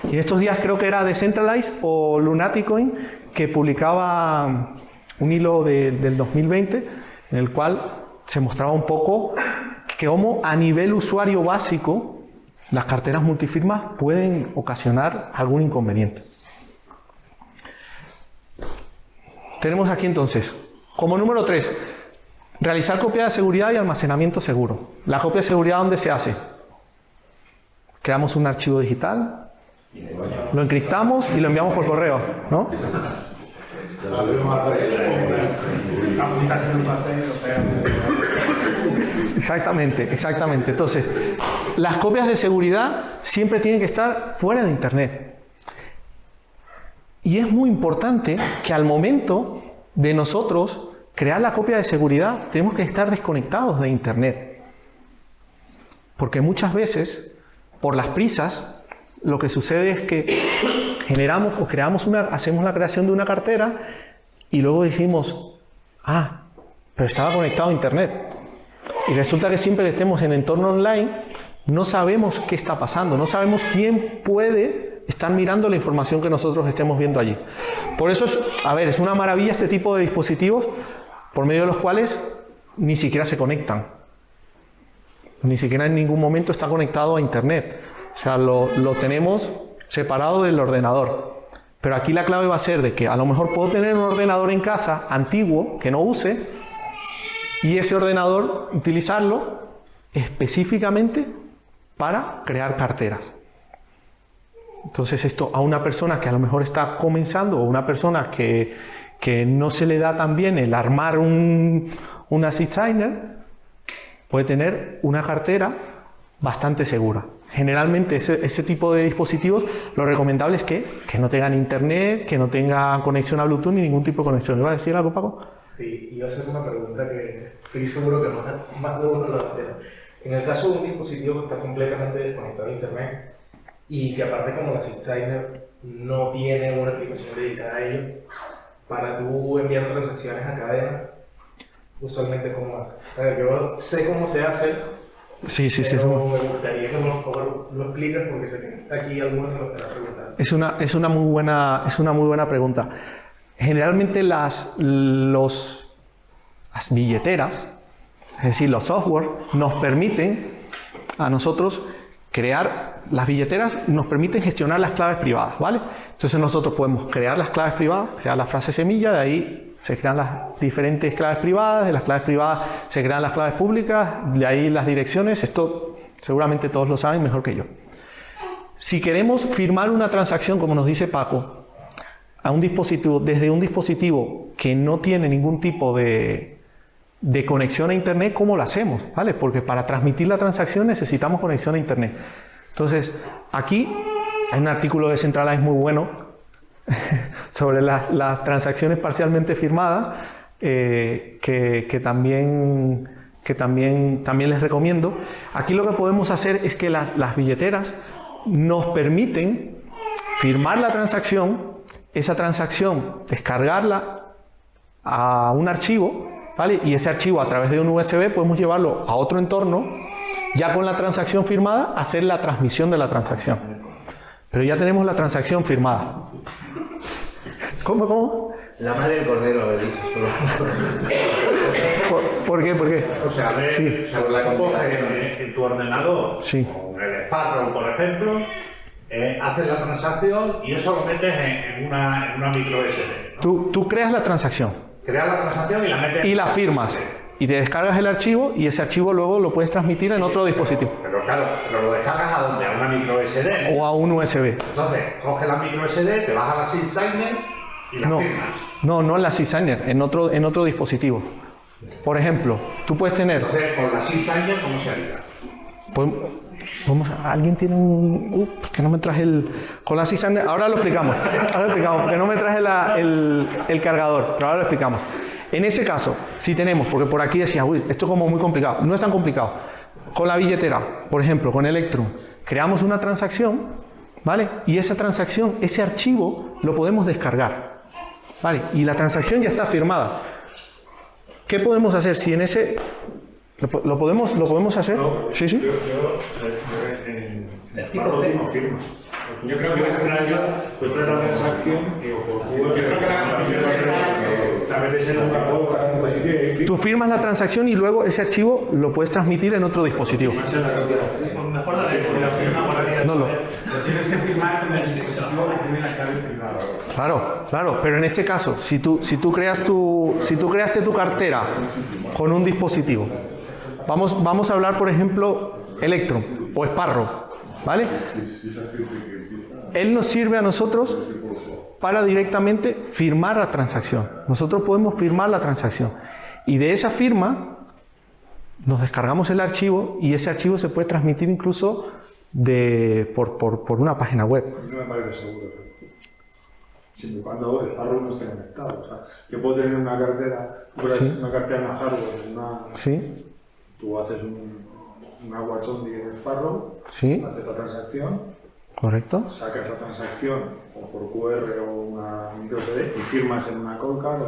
Y en estos días creo que era Decentralize o Lunaticoin que publicaba un hilo del 2020 en el cual se mostraba un poco que como a nivel usuario básico las carteras multifirmas pueden ocasionar algún inconveniente. Tenemos aquí entonces, como número 3, realizar copia de seguridad y almacenamiento seguro. La copia de seguridad, ¿dónde se hace? Creamos un archivo digital, lo encriptamos y lo enviamos por correo, ¿no? Exactamente. Entonces, las copias de seguridad siempre tienen que estar fuera de internet. Y es muy importante que al momento de nosotros crear la copia de seguridad, tenemos que estar desconectados de internet. Porque muchas veces, por las prisas, lo que sucede es que hacemos la creación de una cartera y luego decimos, pero estaba conectado a internet. Y resulta que siempre que estemos en entorno online, no sabemos qué está pasando, no sabemos quién puede estar mirando la información que nosotros estemos viendo allí. Por eso es una maravilla este tipo de dispositivos por medio de los cuales ni siquiera se conectan. Ni siquiera en ningún momento está conectado a internet. O sea, lo tenemos separado del ordenador. Pero aquí la clave va a ser de que a lo mejor puedo tener un ordenador en casa antiguo que no use y ese ordenador utilizarlo específicamente para crear carteras. Entonces esto a una persona que a lo mejor está comenzando o una persona que no se le da tan bien el armar una zipsigner, puede tener una cartera bastante segura. Generalmente ese tipo de dispositivos, lo recomendable es que no tengan internet, que no tengan conexión a Bluetooth ni ningún tipo de conexión. ¿Le vas a decir algo, Paco? Sí, iba a hacer una pregunta que estoy seguro que más de uno lo entiende. En el caso de un dispositivo que está completamente desconectado de internet y que aparte como la zipsigner no tiene una aplicación dedicada a ello, para tú enviar transacciones a cadena, usualmente ¿cómo haces? A ver, yo sé cómo se hace. Sí. Pero me gustaría que por favor lo expliques porque sé que aquí algunos se lo están preguntando. Es una muy buena pregunta. Generalmente las billeteras, es decir, los software, nos permiten a nosotros las billeteras nos permiten gestionar las claves privadas, ¿vale? Entonces nosotros podemos crear las claves privadas, crear la frase semilla, de ahí se crean las diferentes claves privadas, de las claves privadas se crean las claves públicas, de ahí las direcciones. Esto seguramente todos lo saben mejor que yo. Si queremos firmar una transacción, como nos dice Paco, a un dispositivo, desde un dispositivo que no tiene ningún tipo de conexión a Internet, ¿cómo lo hacemos? ¿Vale? Porque para transmitir la transacción necesitamos conexión a Internet. Entonces, aquí hay un artículo de Centralize muy bueno sobre las transacciones parcialmente firmadas, que también les recomiendo. Aquí lo que podemos hacer es que las billeteras nos permiten firmar la transacción, esa transacción descargarla a un archivo, ¿vale? Y ese archivo, a través de un USB, podemos llevarlo a otro entorno, ya con la transacción firmada, hacer la transmisión de la transacción. Pero ya tenemos la transacción firmada. ¿Cómo? La madre del cordero lo he dicho solo. ¿Por qué? O sea, tú coges en tu ordenador, Sí. con el Sparrow, por ejemplo, haces la transacción y eso lo metes en una micro SD. Tú creas la transacción Creas la transacción y la metes y en la una firmas. SD. Y te descargas el archivo y ese archivo luego lo puedes transmitir en otro dispositivo. Pero claro, lo descargas a donde, a una micro SD. O a un USB. Entonces, coges la micro SD, te vas a la SysSigner y la firmas. No en la SysSigner, en otro dispositivo. Por ejemplo, tú puedes tener... Entonces, con la SysSigner, ¿cómo se haría? ¿Alguien tiene un...? Que no me traje el... Con la SysSigner... Ahora lo explicamos, porque no me traje el cargador, pero ahora lo explicamos. En ese caso, si tenemos, porque por aquí decías, uy, esto es como muy complicado. No es tan complicado. Con la billetera, por ejemplo, con Electrum, creamos una transacción, ¿vale? Y esa transacción, ese archivo, lo podemos descargar, ¿vale? Y la transacción ya está firmada. ¿Qué podemos hacer si en ese... ¿Lo podemos hacer? Sí. Es tipo C. Yo creo que la extraña, pues la transacción, yo creo que la también es en una dispositivo. Tú firmas la transacción y luego ese archivo lo puedes transmitir en otro dispositivo. Mejor la de No lo. Lo tienes que firmar en el dispositivo que tiene la clave privada. Claro, pero en este caso, si tú creaste tu cartera con un dispositivo, vamos a hablar, por ejemplo, Electrum o Sparrow, ¿vale? Él nos sirve a nosotros para directamente firmar la transacción. Nosotros podemos firmar la transacción y de esa firma nos descargamos el archivo y ese archivo se puede transmitir incluso por una página web. No me parece seguro. Siempre y cuando el Sparrow no esté conectado. O sea, yo puedo tener una cartera, una cartera en hardware, Sí. Tú haces una WatchOnly en Sparrow, Sí. haces la transacción, Correcto. sacas la transacción o por QR o una micro SD y firmas en una Coldcard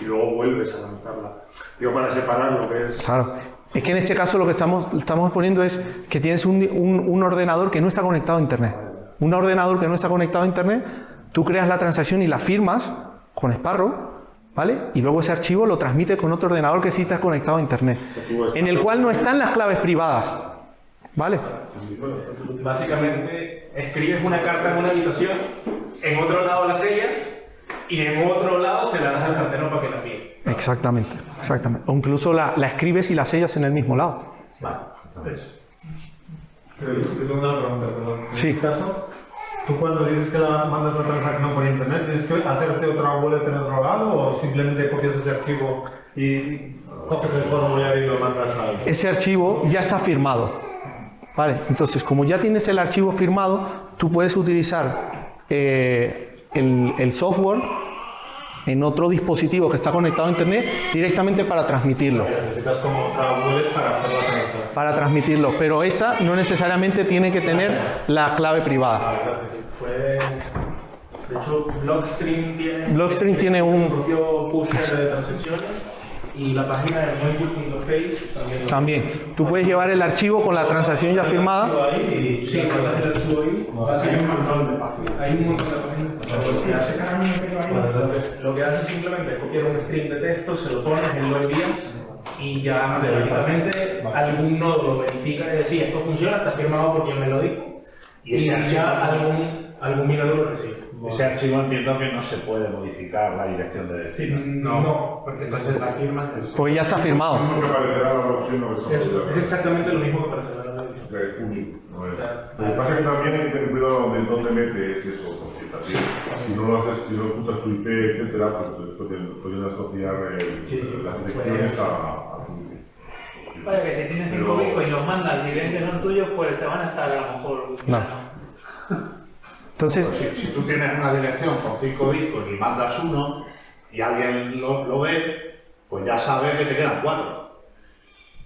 y luego vuelves a lanzarla. Digo, para separar lo que es... Claro. Es que en este caso lo que estamos exponiendo es que tienes un ordenador que no está conectado a Internet. Un ordenador que no está conectado a Internet, tú creas la transacción y la firmas con Sparrow, ¿vale? Y luego ese archivo lo transmite con otro ordenador que sí está conectado a Internet, en el cual no están las claves privadas, ¿vale? Básicamente, escribes una carta en una habitación, en otro lado la sellas y en otro lado se la das al cartero para que la envíe. Exactamente. O incluso la escribes y la sellas en el mismo lado. Vale, eso. Pero yo tengo una pregunta, perdón. Sí. En este caso, tú cuando dices que mandas la transacción por internet, ¿tienes que hacerte otra wallet en otro lado o simplemente copias ese archivo y coges el formulario y lo mandas a alguien? Ese archivo ya está firmado, ¿vale? Entonces, como ya tienes el archivo firmado, tú puedes utilizar el software en otro dispositivo que está conectado a Internet directamente para transmitirlo. Necesitas como otra wallet para hacer la transacción. Para transmitirlo, pero esa no necesariamente tiene que tener la clave privada. De hecho, Blockstream tiene un... su propio pusher de transacciones y la página de Moinbook.face también. También, tú puedes llevar el archivo con la transacción ya firmada. Sí, mandas el archivo ahí. Hay un montón de páginas. Hay un montón de páginas. Lo que hace simplemente es copiar un string de texto, se lo pones, él lo envía y ya matemáticamente algún nodo lo verifica y decir esto funciona, está firmado por quien me lo dijo, Y y ese archivo, ya algún minero lo recibe. ese archivo entiendo que no se puede modificar la dirección de destino. No, porque entonces la firma es, Porque ya está firmado. Lo que aparecerá en la blockchain no es es exactamente lo mismo que aparece en la ley. es único. No es. Lo que pasa es que también hay que tener cuidado de dónde metes eso, porque también si no lo haces, si no ocultas tu IP, etcétera, pues pueden asociar las direcciones a tu IP. Vaya, que si tienes 5 bitcoins y los mandas y ven que son tuyos, pues te van a estar a lo mejor. Claro. Entonces, Si tú tienes una dirección con 5 bitcoins y mandas uno y alguien lo ve, pues ya sabe que te quedan 4.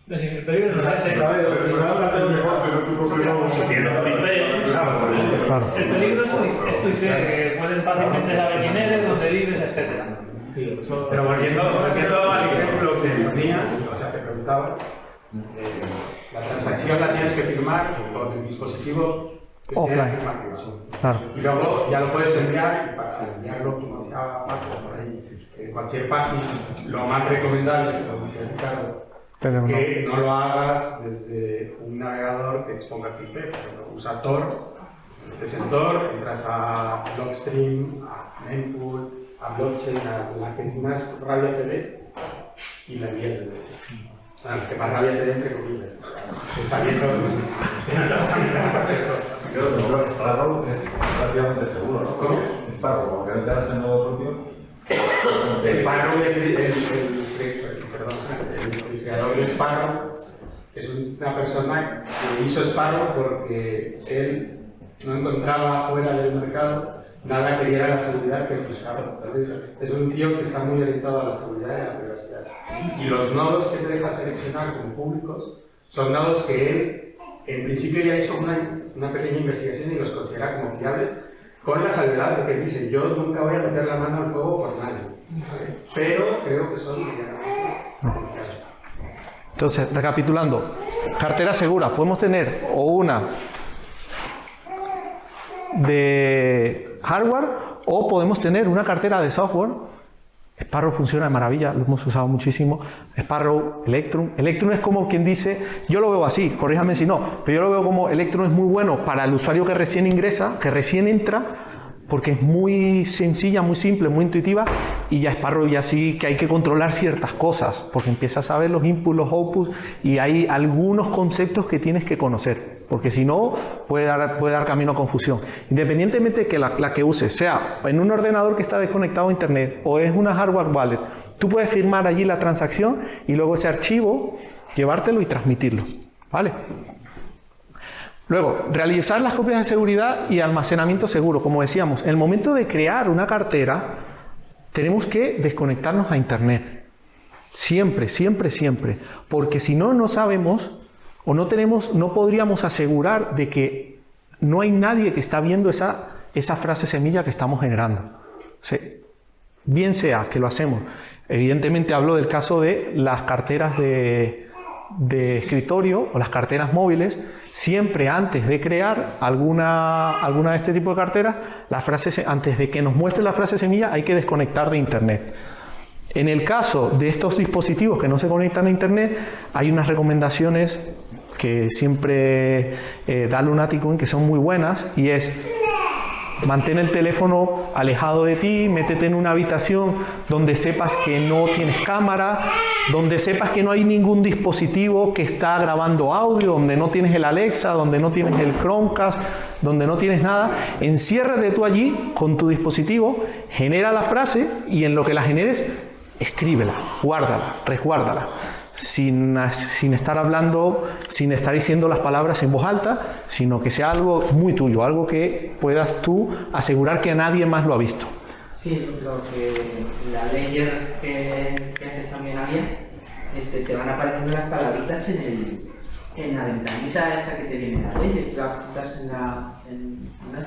No, si el peligro no es Se ese. sabe para qué Mejor tener tu propio Si tienes un IP, ¿sabes? claro. El peligro es tu IP, que pueden fácilmente saber quién eres, dónde vives, etc. Sí, eso... Pero volviendo al ejemplo que ponías, o sea, que preguntaba, la transacción la tienes que firmar por tu dispositivo que tiene Offline. firma privada. Claro. Y luego ya lo puedes enviar, y para enviarlo, como decía Paco, por ahí, en cualquier página, lo más recomendable es, como decía Ricardo, Pero no. que no lo hagas desde un navegador que exponga tu IP. Por ejemplo, usa Tor, metes en Tor, entras a Blockstream, a Mempool, a Blockchain, a la que más rabia te dé, y la envías desde ahí. O sea, la que más rabia te dé, entre comillas. Sabiendo Pero Sparrow es relativamente seguro, ¿no? ¿Cómo? Sparrow, como que no te das el nodo propio. Sparrow, el creador de Sparrow, es una persona que hizo Sparrow porque él no encontraba fuera del mercado nada que diera la seguridad que buscaba. Entonces, es un tío que está muy orientado a la seguridad y a la privacidad. Y los nodos que te deja seleccionar como públicos son nodos que él, en principio, ya hizo una pequeña investigación y los considera como fiables, con la salvedad de que dice: yo nunca voy a meter la mano al fuego por nadie, ¿vale? Pero creo que son medianamente confiables. Entonces, recapitulando, cartera segura, podemos tener o una de hardware o podemos tener una cartera de software. Sparrow funciona de maravilla, lo hemos usado muchísimo. Sparrow, Electrum. Electrum es como quien dice, yo lo veo así, corríjame si no, pero yo lo veo como Electrum es muy bueno para el usuario que recién ingresa, que recién entra, porque es muy sencilla, muy simple, muy intuitiva, y ya Sparrow ya sí que hay que controlar ciertas cosas, porque empiezas a ver los inputs, los outputs, y hay algunos conceptos que tienes que conocer, porque si no puede dar camino a confusión. Independientemente de que la que uses sea en un ordenador que está desconectado a internet o es una hardware wallet, tú puedes firmar allí la transacción y luego ese archivo llevártelo y transmitirlo, ¿vale? Luego, realizar las copias de seguridad y almacenamiento seguro. Como decíamos, en el momento de crear una cartera, tenemos que desconectarnos a internet. Siempre, siempre, siempre. Porque si no, no sabemos o no podríamos asegurar de que no hay nadie que está viendo esa frase semilla que estamos generando. O sea, bien sea que lo hacemos. Evidentemente hablo del caso de las carteras de escritorio o las carteras móviles. Siempre antes de crear alguna de este tipo de carteras, antes de que nos muestre la frase semilla, hay que desconectar de internet. En el caso de estos dispositivos que no se conectan a internet, hay unas recomendaciones que siempre da Lunaticcoin que son muy buenas, y es: mantén el teléfono alejado de ti, métete en una habitación donde sepas que no tienes cámara, donde sepas que no hay ningún dispositivo que está grabando audio, donde no tienes el Alexa, donde no tienes el Chromecast, donde no tienes nada. Enciérrate tú allí con tu dispositivo, genera la frase y en lo que la generes, escríbela, guárdala, resguárdala. Sin estar hablando, sin estar diciendo las palabras en voz alta, sino que sea algo muy tuyo, algo que puedas tú asegurar que nadie más lo ha visto. Sí, lo que la layer que antes también había, te van apareciendo las palabritas en la ventanita esa que te viene la layer, tú la apuntas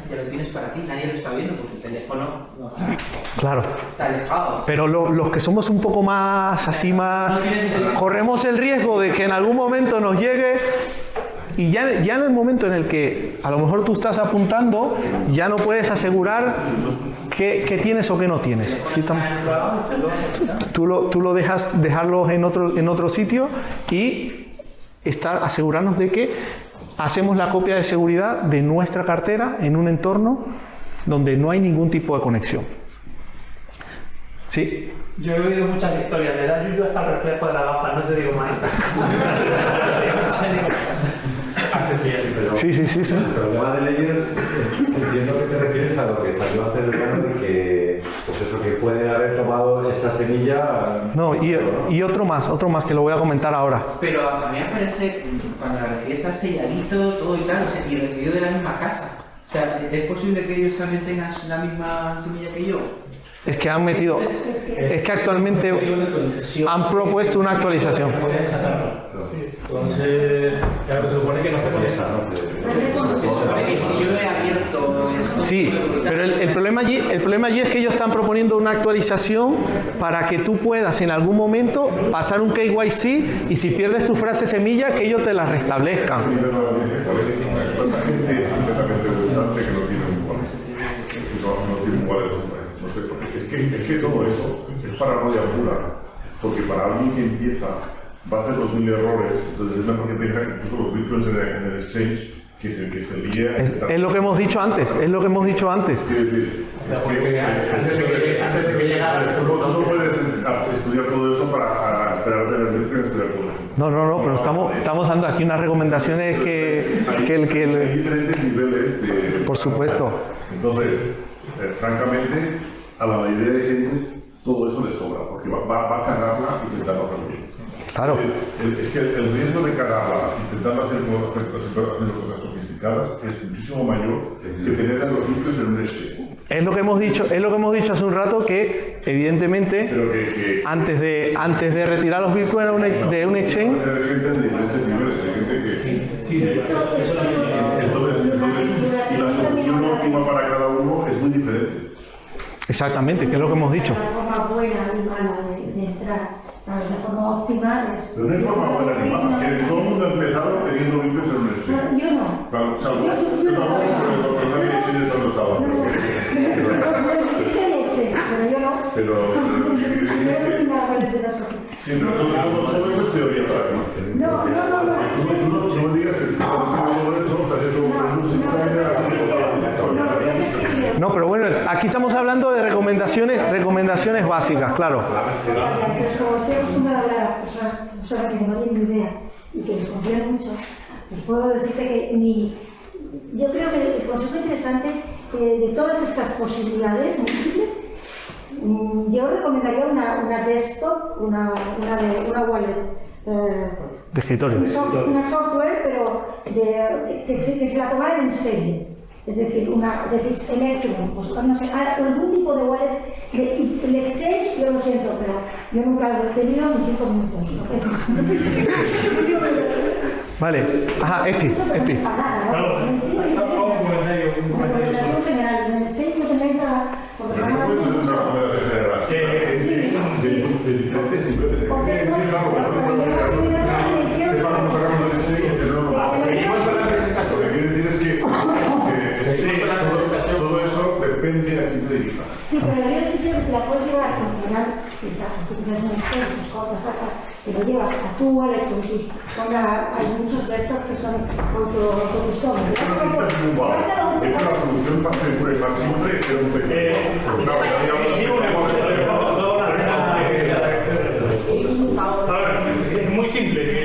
ya lo tienes para ti, nadie lo está viendo porque el teléfono no Claro. está alejado. Pero los que somos un poco más así, corremos el riesgo de que en algún momento nos llegue, y ya en el momento en el que a lo mejor tú estás apuntando, ya no puedes asegurar qué tienes o qué no tienes. ¿Sí? Tú lo dejarlos en otro sitio y asegurarnos de que hacemos la copia de seguridad de nuestra cartera en un entorno donde no hay ningún tipo de conexión. ¿Sí? Yo he oído muchas historias, le da Yuyu hasta el reflejo de la gafa, no te digo más. Sí. Pero el tema de Ledger, entiendo que te refieres a lo que salió hace el verano de que, pues eso, que pueden haber tomado esa semilla. No, y otro más que lo voy a comentar ahora. Pero a mí me parece, cuando la recibí está selladito, todo y tal, o sea, y recibido de la misma casa. O sea, ¿es posible que ellos también tengan la misma semilla que yo? Es que han metido, es que actualmente han propuesto una actualización. Entonces, claro, se supone que no te pones Si yo lo he abierto. Sí, pero el problema allí es que ellos están proponiendo una actualización para que tú puedas en algún momento pasar un KYC y si pierdes tu frase semilla, que ellos te la restablezcan. ¿Cuánta gente es completamente redundante que no tiene iguales? No tiene iguales. No sé, porque es que todo eso es paranoia pura. Porque para alguien que empieza va a hacer 2000 errores, entonces es mejor que tenga incluso los bitcoins en el exchange que se lía. Es lo que hemos dicho antes, Antes de que llegara. Tú no puedes estudiar todo eso para esperar de ver bitcoin y estudiar todo eso. No, pero estamos dando aquí unas recomendaciones que hay diferentes niveles de. Por supuesto. Entonces, francamente, a la mayoría de gente todo eso le sobra, porque va a cagarla intentando hacerlo bien. Claro. Es que el riesgo de cagarla intentando hacer cosas sofisticadas es muchísimo mayor que tener los bitcoins en un exchange. Es lo que hemos dicho hace un rato, que evidentemente antes de retirar los bitcoins de un exchange. Hay gente de diferentes niveles, hay gente que. Entonces, y la solución óptima para cada uno es muy diferente. Exactamente, que es lo que hemos dicho. La forma buena y mala de entrar. La forma óptima es. Pero no hay forma buena ni mala, que todo el mundo ha empezado teniendo bitcoins en un exchange. Yo no. Claro, yo tampoco, pero nadie exchange cuando estaba. Pero yo no. Pero sí, pero todo eso es teoría para ti. No. No me digas que todo eso está No, pero bueno, aquí estamos hablando de recomendaciones básicas, claro. Pero como estoy acostumbrada a hablar a personas que no tienen ni idea y que desconfían mucho, pues puedo decirte que yo creo que el consejo interesante de todas estas posibilidades múltiples, yo recomendaría una desktop, una wallet. De escritorio. Una software, pero que se la tomaran en serio. Es decir, Electrum, pues, no sé, algún tipo de wallet. El exchange, yo lo siento, pero yo nunca lo he tenido en 5 minutos. Vale, ajá, Espi. todo eso depende de quién te dirija. Sí, pero yo sí creo que te la puedes llevar al final, si utilizas un espejo, tus cosas, te lo llevas a tu wallet con tus. Hay muchos de estos que son autocustodios. De hecho, la solución más segura y más simple es tener un Es muy simple.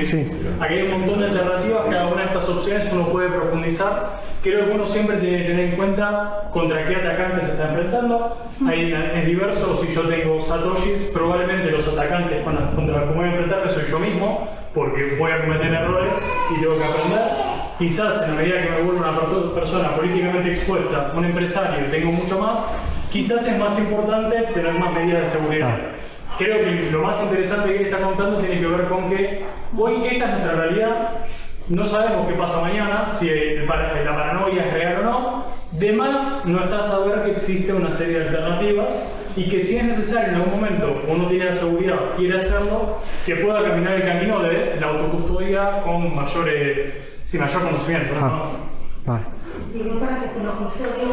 Aquí hay un montón de alternativas, cada una de estas opciones uno puede profundizar. Creo que uno siempre tiene que tener en cuenta contra qué atacante se está enfrentando. Es diverso, si yo tengo satoshis, probablemente los atacantes contra los que voy a enfrentarme soy yo mismo, porque voy a cometer errores y tengo que aprender. Quizás en la medida que me vuelva una persona políticamente expuesta, un empresario y tengo mucho más, quizás es más importante tener más medidas de seguridad. Creo que lo más interesante que está contando tiene que ver con que hoy esta es nuestra realidad, no sabemos qué pasa mañana, si la paranoia es real o no. De más no está saber que existe una serie de alternativas y que si es necesario en algún momento uno tiene la seguridad, quiere hacerlo, que pueda caminar el camino de la autocustodia con mayor conocimiento. Vale. Sí, yo para que te lo custodie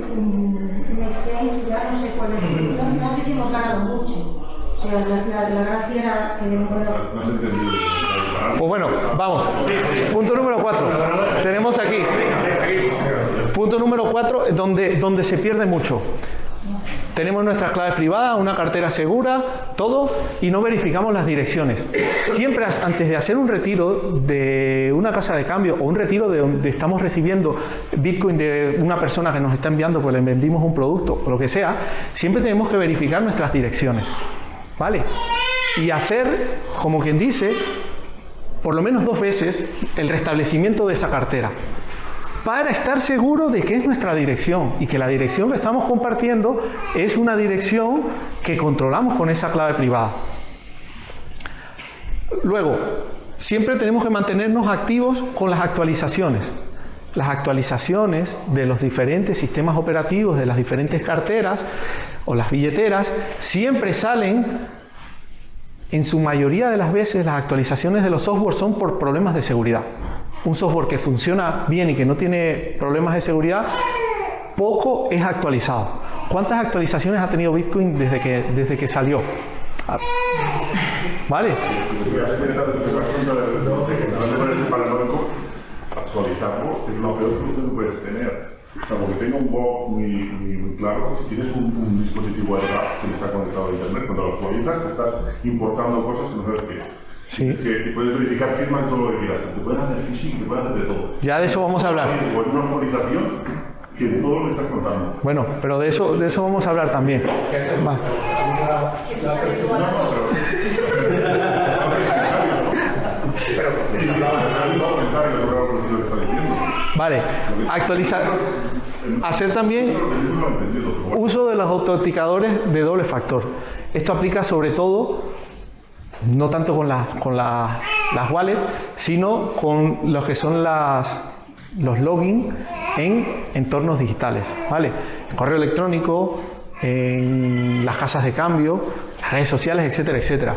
un exchange separado mucho. O sea, la gracia era que No has entendido. Pues bueno, vamos. Punto número 4. Tenemos aquí. Punto número 4, donde se pierde mucho. Tenemos nuestras claves privadas, una cartera segura, todo, y no verificamos las direcciones. Siempre antes de hacer un retiro de una casa de cambio o un retiro de donde estamos recibiendo Bitcoin de una persona que nos está enviando, pues le vendimos un producto o lo que sea, siempre tenemos que verificar nuestras direcciones, ¿vale? Y hacer, como quien dice, por lo menos 2 veces el restablecimiento de esa cartera, para estar seguro de que es nuestra dirección y que la dirección que estamos compartiendo es una dirección que controlamos con esa clave privada. Luego, siempre tenemos que mantenernos activos con las actualizaciones. Las actualizaciones de los diferentes sistemas operativos, de las diferentes carteras o las billeteras, siempre salen, en su mayoría de las veces, las actualizaciones de los software son por problemas de seguridad. Un software que funciona bien y que no tiene problemas de seguridad, poco es actualizado. ¿Cuántas actualizaciones ha tenido Bitcoin desde que salió? ¿Vale? Actualizarlo es la peor solución que puedes tener. O sea, porque tenga un bug muy claro, si tienes un dispositivo de verdad que no está conectado a internet, cuando lo actualizas te estás importando cosas que no sabes qué es. Sí. Es que puedes verificar firmas y todo lo que quieras, te pueden hacer phishing, te pueden hacer de todo. Ya de eso vamos a hablar. Pues una actualización que todo lo que estás contando. Bueno, pero de eso vamos a hablar también. Va. Vale, actualizar. Hacer también uso de los autenticadores de doble factor. Esto aplica sobre todo, no tanto con las wallets, sino con los que son los login en entornos digitales, ¿vale? Correo electrónico, en las casas de cambio, las redes sociales, etcétera, etcétera.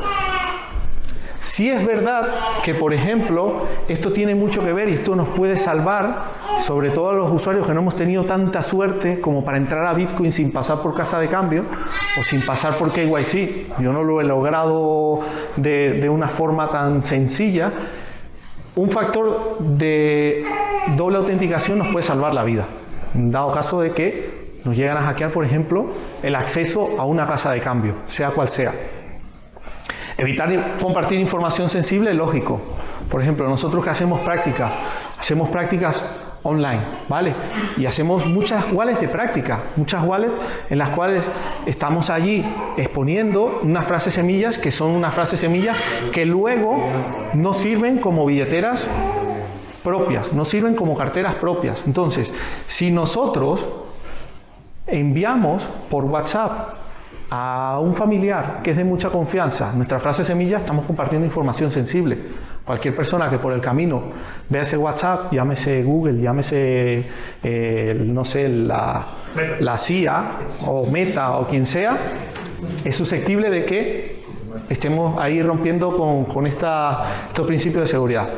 Sí es verdad que, por ejemplo, esto tiene mucho que ver y esto nos puede salvar, sobre todo a los usuarios que no hemos tenido tanta suerte como para entrar a Bitcoin sin pasar por casa de cambio o sin pasar por KYC. Yo no lo he logrado de una forma tan sencilla. Un factor de doble autenticación nos puede salvar la vida, dado caso de que nos llegan a hackear, por ejemplo, el acceso a una casa de cambio, sea cual sea. Evitar compartir información sensible, lógico. Por ejemplo, nosotros que hacemos prácticas online, ¿vale? Y hacemos muchas wallets de práctica, muchas wallets en las cuales estamos allí exponiendo unas frases semillas que son unas frases semillas que luego no sirven como billeteras propias, no sirven como carteras propias. Entonces, si nosotros enviamos por WhatsApp a un familiar que es de mucha confianza nuestra frase semilla, estamos compartiendo información sensible. Cualquier persona que por el camino vea ese WhatsApp, llámese Google, llámese no sé, la CIA o Meta o quien sea, es susceptible de que estemos ahí rompiendo con estos principios de seguridad.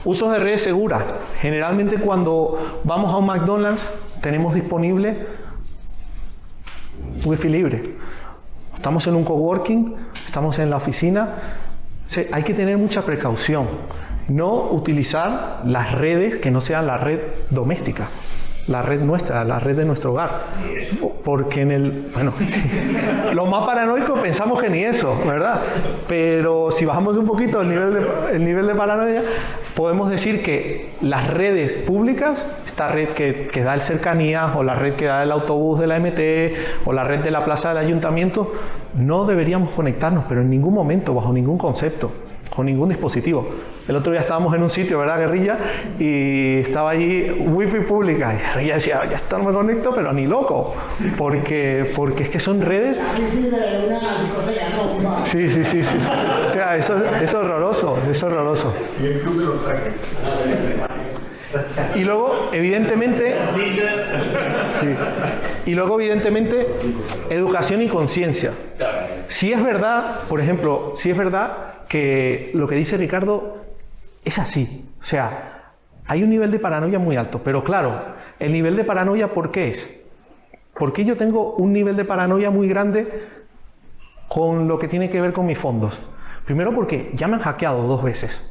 Usos de redes seguras. Generalmente cuando vamos a un McDonald's tenemos disponible Wi-Fi libre. Estamos en un coworking, estamos en la oficina. Hay que tener mucha precaución. No utilizar las redes que no sean la red doméstica, la red nuestra, la red de nuestro hogar. Porque los más paranoicos pensamos que ni eso, ¿verdad? Pero si bajamos un poquito el nivel de paranoia, podemos decir que las redes públicas, esta red que da el Cercanías, o la red que da el autobús de la MT, o la red de la plaza del ayuntamiento, no deberíamos conectarnos, pero en ningún momento, bajo ningún concepto, con ningún dispositivo. El otro día estábamos en un sitio, ¿verdad, Guerrilla? Y estaba allí Wi-Fi pública. Y Guerrilla decía, ya está, no me conecto, pero ni loco. Porque es que son redes... Sí. O sea, eso es horroroso, es horroroso. Y luego, evidentemente... educación y conciencia. Si es verdad, por ejemplo, si es verdad que lo que dice Ricardo es así. O sea, hay un nivel de paranoia muy alto. Pero claro, el nivel de paranoia, ¿por qué es? ¿Por qué yo tengo un nivel de paranoia muy grande con lo que tiene que ver con mis fondos. Primero porque ya me han hackeado 2 veces.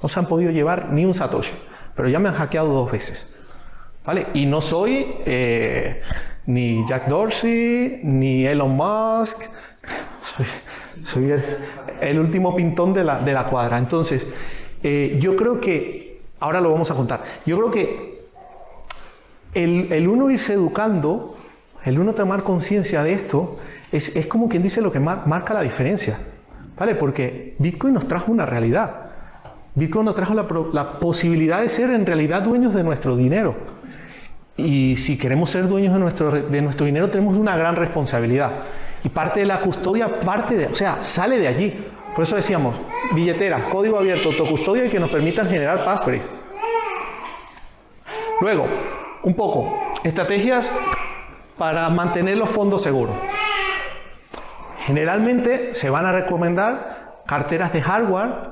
No se han podido llevar ni un satoshi, pero ya me han hackeado 2 veces. ¿Vale? Y no soy ni Jack Dorsey, ni Elon Musk. Soy el último pintón de la cuadra. Entonces, yo creo que, ahora lo vamos a contar, yo creo que el uno irse educando, el uno tomar conciencia de esto, es como quien dice lo que marca la diferencia. ¿Vale? Porque Bitcoin nos trajo una realidad. Bitcoin nos trajo la posibilidad de ser en realidad dueños de nuestro dinero. Y si queremos ser dueños de nuestro dinero, tenemos una gran responsabilidad. Y parte de la custodia, sale de allí. Por eso decíamos, billeteras, código abierto, autocustodia y que nos permitan generar passphrase. Luego, un poco, estrategias para mantener los fondos seguros. Generalmente se van a recomendar carteras de hardware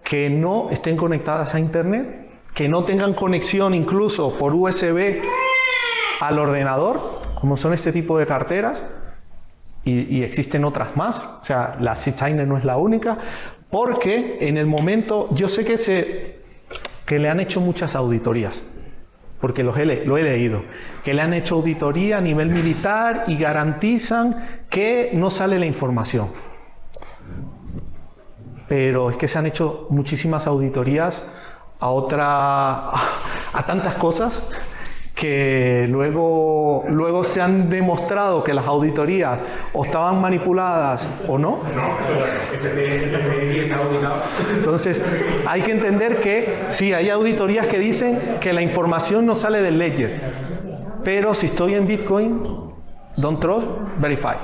que no estén conectadas a Internet, que no tengan conexión incluso por USB al ordenador, como son este tipo de carteras, y existen otras más. O sea, la Seedsigner no es la única, porque en el momento, yo sé que le han hecho muchas auditorías, porque lo he leído, que le han hecho auditoría a nivel militar y garantizan que no sale la información. Pero es que se han hecho muchísimas auditorías a tantas cosas que luego se han demostrado que las auditorías o estaban manipuladas o no. Entonces hay que entender que sí, hay auditorías que dicen que la información no sale del ledger, pero si estoy en Bitcoin, don't trust, verify.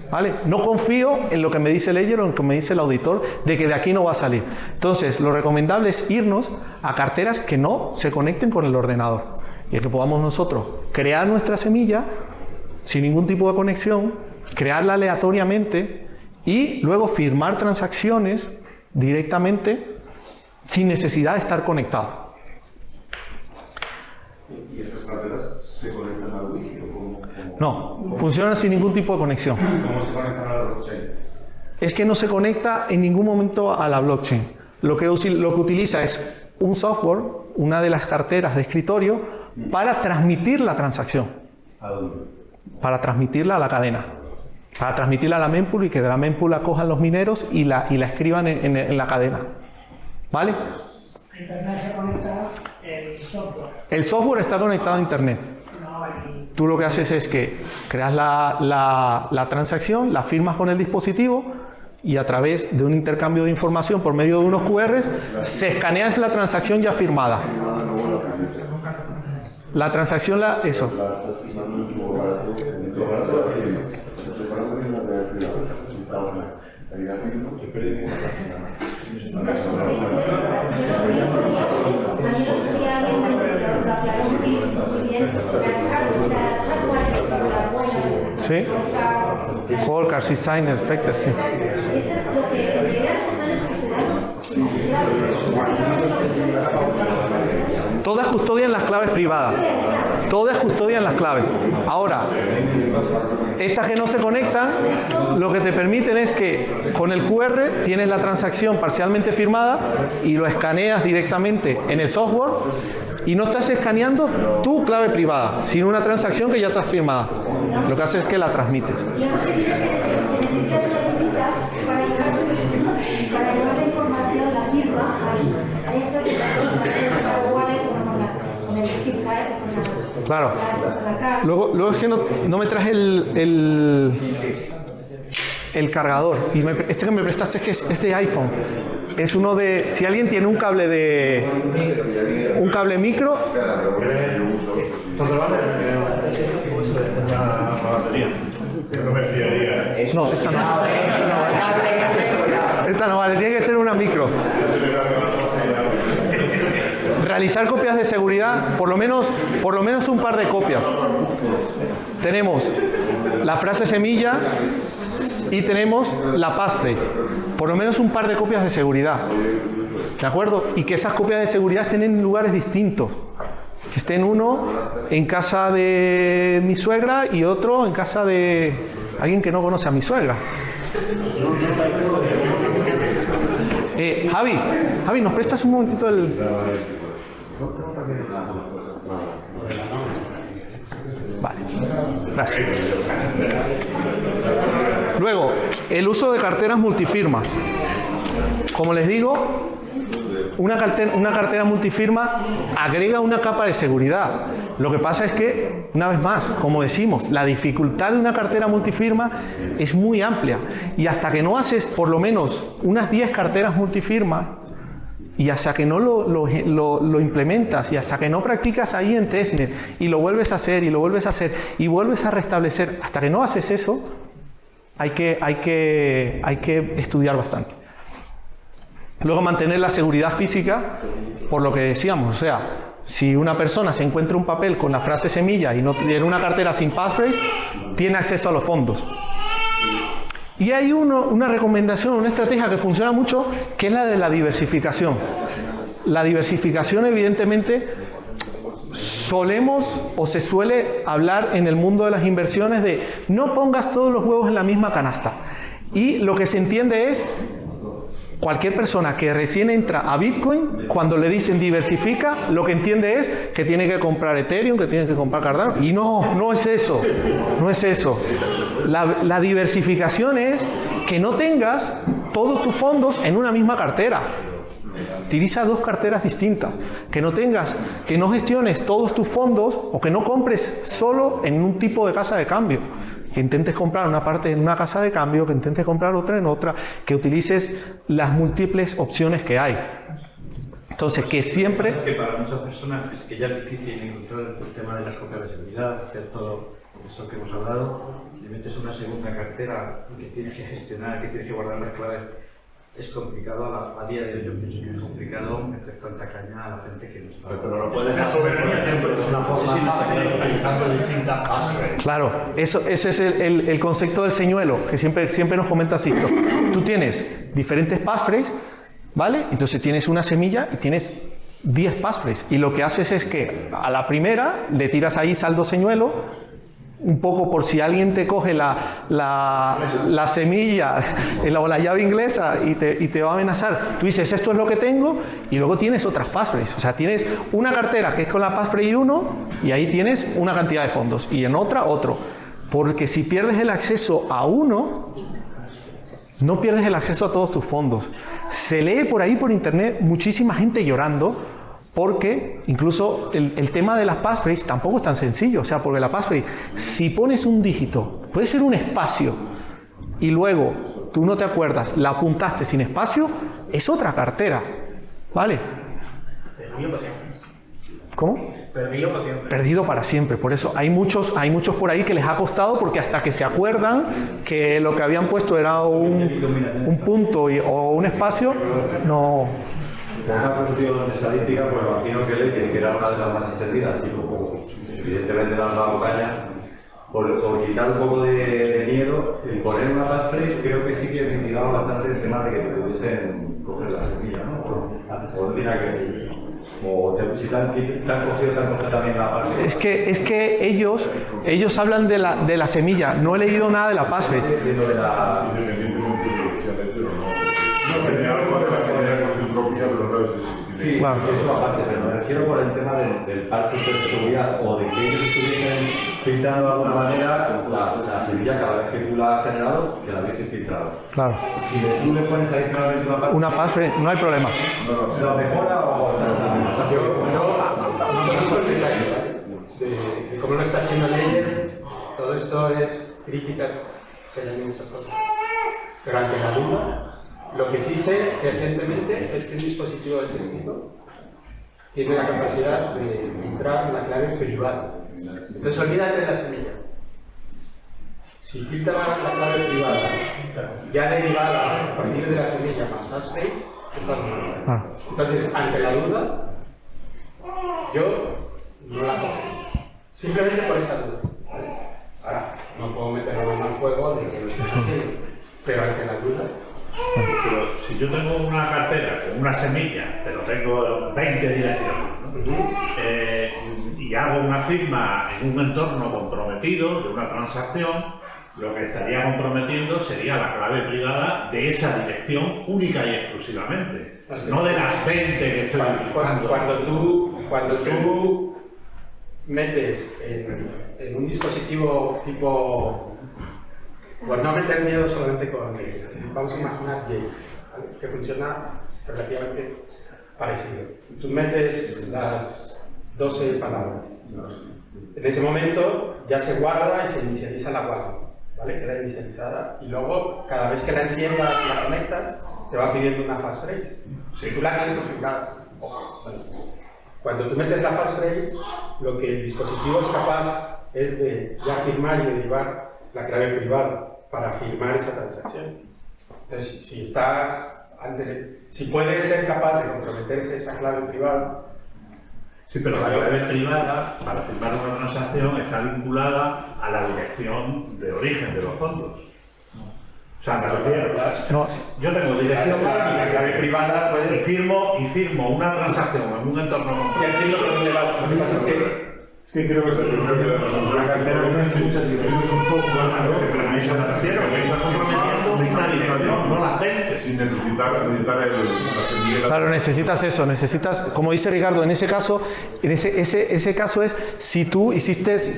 ¿Vale? No confío en lo que me dice el ledger o en lo que me dice el auditor de que de aquí no va a salir. Entonces lo recomendable es irnos a carteras que no se conecten con el ordenador y que podamos nosotros crear nuestra semilla sin ningún tipo de conexión, crearla aleatoriamente y luego firmar transacciones directamente sin necesidad de estar conectado. ¿Y esas carteras se conectan al Wi-Fi o cómo? No, funcionan sin ningún tipo de conexión. ¿Cómo se conectan a la blockchain? Es que no se conecta en ningún momento a la blockchain. Lo que utiliza es un software, una de las carteras de escritorio, para transmitir la transacción. ¿A dónde? Para transmitirla a la cadena. Para transmitirla a la mempool y que de la mempool la cojan los mineros y la escriban en la cadena. ¿Vale? A Internet se conecta el software. El software está conectado a Internet. Tú lo que haces es que creas la transacción, la firmas con el dispositivo y a través de un intercambio de información por medio de unos QRs se escanea la transacción ya firmada. La transacción, eso. Sí. Polkar, Seedsigner, Spectre, sí. Todas custodian las claves privadas. Todas custodian las claves. Ahora, estas que no se conectan, lo que te permiten es que con el QR tienes la transacción parcialmente firmada y lo escaneas directamente en el software y no estás escaneando tu clave privada, sino una transacción que ya está firmada. Lo que haces es que la transmites. Para llevar la información, la firma, a esto que la wallet con el Seedsigner. Claro. Luego es que no me traje el cargador. Y este que me prestaste es de iPhone. Es uno de... Si alguien tiene un cable micro... No, esta no. Esta no vale, tiene que ser una micro. Realizar copias de seguridad, por lo menos un par de copias. Tenemos la frase semilla y tenemos la passphrase. Por lo menos un par de copias de seguridad. ¿De acuerdo? Y que esas copias de seguridad estén en lugares distintos. Que estén uno en casa de mi suegra y otro en casa de Alguien que no conoce a mi suegra. Javi, ¿nos prestas un momentito el...? Vale, gracias. Luego, el uso de carteras multifirmas. Como les digo, una cartera multifirma agrega una capa de seguridad. Lo que pasa es que, una vez más, como decimos, la dificultad de una cartera multifirma es muy amplia. Y hasta que no haces por lo menos unas 10 carteras multifirma, y hasta que no lo implementas, y hasta que no practicas ahí en testnet, y lo vuelves a hacer, y lo vuelves a hacer, y vuelves a restablecer, hasta que no haces eso, hay que estudiar bastante. Luego, mantener la seguridad física, por lo que decíamos, o sea, si una persona se encuentra un papel con la frase semilla y no tiene una cartera sin passphrase, tiene acceso a los fondos. Y hay una recomendación, una estrategia que funciona mucho, que es la de la diversificación. La diversificación, evidentemente, solemos o se suele hablar en el mundo de las inversiones de no pongas todos los huevos en la misma canasta. Y lo que se entiende es, cualquier persona que recién entra a Bitcoin, cuando le dicen diversifica, lo que entiende es que tiene que comprar Ethereum, que tiene que comprar Cardano. Y no es eso. No es eso. La diversificación es que no tengas todos tus fondos en una misma cartera. Utiliza 2 carteras distintas. Que no gestiones todos tus fondos o que no compres solo en un tipo de casa de cambio. Que intentes comprar una parte en una casa de cambio, que intentes comprar otra en otra, que utilices las múltiples opciones que hay. Entonces, que siempre... Que para muchas personas es que ya es difícil encontrar el tema de las copias de seguridad, hacer todo eso que hemos hablado, le metes una segunda cartera que tienes que gestionar, que tienes que guardar las claves. Es complicado a día de hoy, yo pienso que es complicado meter tanta caña a la gente que no está... Pero lo puedes hacer, por ejemplo, es una forma de utilizando distintas passwords. Claro, ese es el concepto del señuelo, que siempre nos comenta Sisto. Tú tienes diferentes passphrases, ¿vale? Entonces tienes una semilla y tienes 10 passphrases. Y lo que haces es que a la primera le tiras ahí saldo señuelo, un poco por si alguien te coge la semilla o la llave inglesa y te va a amenazar. Tú dices, esto es lo que tengo, y luego tienes otras passphrases. O sea, tienes una cartera que es con la passphrase 1 y ahí tienes una cantidad de fondos, y en otra, otro. Porque si pierdes el acceso a uno, no pierdes el acceso a todos tus fondos. Se lee por ahí por internet muchísima gente llorando, porque incluso el tema de las passphrases tampoco es tan sencillo. O sea, porque la passphrase, si pones un dígito, puede ser un espacio, y luego tú no te acuerdas, la apuntaste sin espacio, es otra cartera, ¿vale? Perdido para siempre. ¿Cómo? Perdido para siempre. Perdido para siempre. Por eso hay muchos por ahí que les ha costado, porque hasta que se acuerdan que lo que habían puesto era un punto o un espacio, no... Una cuestión estadística, pues imagino que Ledger, que era una de las más extendidas, y como evidentemente le han dado caña, por quitar un poco de miedo, el poner una passphrase creo que sí que mitigaba bastante el tema de que te pudiesen coger la semilla, ¿no? O tiene que... si te han cogido también la passphrase. Es que ellos hablan de la semilla. No he leído nada de la passphrase. Sí, claro. Eso aparte, pero me refiero por el tema del parche de seguridad, o de que ellos estuviesen filtrando de alguna manera la semilla cada vez que tú la has generado, que la hubiese filtrado. Claro. Si tú le pones adicionalmente una passphrase, no hay problema. ¿Lo mejora o está? No conozco el detalle de cómo lo está haciendo Ledger. Todo esto es críticas, se llaman muchas cosas. Pero ante la duda, lo que sí sé recientemente es que un dispositivo de ese tipo tiene la capacidad de filtrar la clave privada. Entonces olvídate de la semilla. Si filtra la clave privada, ya derivada a partir de la semilla más passphrase, está bien. Entonces, ante la duda, yo no la cojo. Simplemente por esa duda. Ahora, no puedo meter la mano al fuego de que no sea así, pero ante la duda. Pero si yo tengo una cartera con una semilla, pero tengo 20 direcciones, ¿no? Y hago una firma en un entorno comprometido de una transacción, lo que estaría comprometiendo sería la clave privada de esa dirección única y exclusivamente, no de las 20 que estoy utilizando. Cuando tú metes en un dispositivo tipo... Pues no meter miedo solamente con... Vamos a imaginar Jake, ¿vale? Que funciona relativamente parecido. Tú metes las 12 palabras. En ese momento ya se guarda y se inicializa la guarda, ¿vale? Queda inicializada y luego cada vez que la enciendas y la conectas te va pidiendo una passphrase. Si tú la tienes configurada. ¿Vale? Cuando tú metes la passphrase, lo que el dispositivo es capaz es de ya firmar y derivar la clave privada para firmar esa transacción. Entonces, si puede ser capaz de comprometerse esa clave privada. Sí, pero la clave privada, para firmar una transacción, está vinculada a la dirección de origen de los fondos. O sea, me refiero, yo tengo dirección la clave privada puede... y firmo una transacción en un entorno concreto. Ya entiendo por dónde va. Lo que pasa es que... Sí, creo que la cartera tiene muchas diferencias, un software, pero a eso me refiero, que está comprometiendo una dirección, no latente. Sin necesitar Claro, necesitas eso, necesitas, como dice Ricardo, en ese caso, ese caso es si tú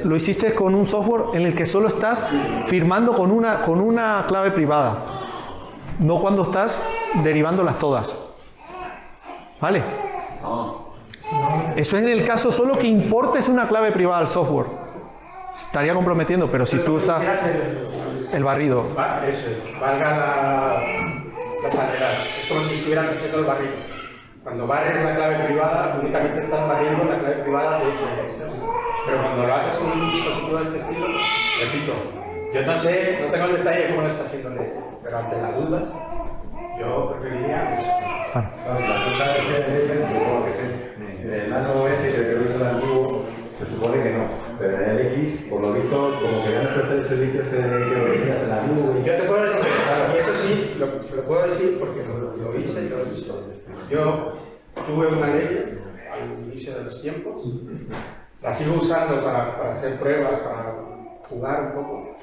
lo hiciste con un software en el que solo estás firmando con una clave privada, no cuando estás derivándolas todas. ¿Vale? Eso es en el caso solo que importes una clave privada al software. Estaría comprometiendo, pero si tú estás... El barrido. Eso es, valga la salvedad. Es como si estuvieras haciendo el barrido. Cuando barres la clave privada, únicamente estás barriendo la clave privada de esa dirección. Pero cuando lo haces con un dispositivo de este estilo, repito, yo no sé, no tengo el detalle de cómo lo está haciendo Ley, pero ante la duda, yo preferiría... El nano OS, que creo que es el antiguo, se supone que no. Pero en el X, por lo visto, como que van a ofrecer servicios que decías en la nube. Yo te puedo decir, y eso sí, lo puedo decir porque lo hice y lo he visto. Yo tuve una ley al inicio de los tiempos, la sigo usando para hacer pruebas, para jugar un poco,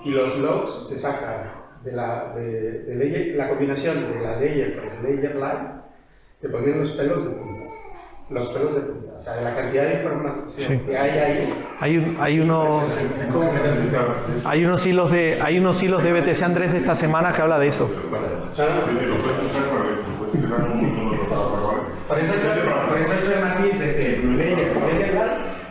y los logs te sacan de la combinación de la layer con el layer line, te ponen los pelos de punta. Los pelos de punta, o sea, de la cantidad de información que hay ahí. Hay unos hilos de BTC Andrés de esta semana que habla de eso. Por eso el matiz de que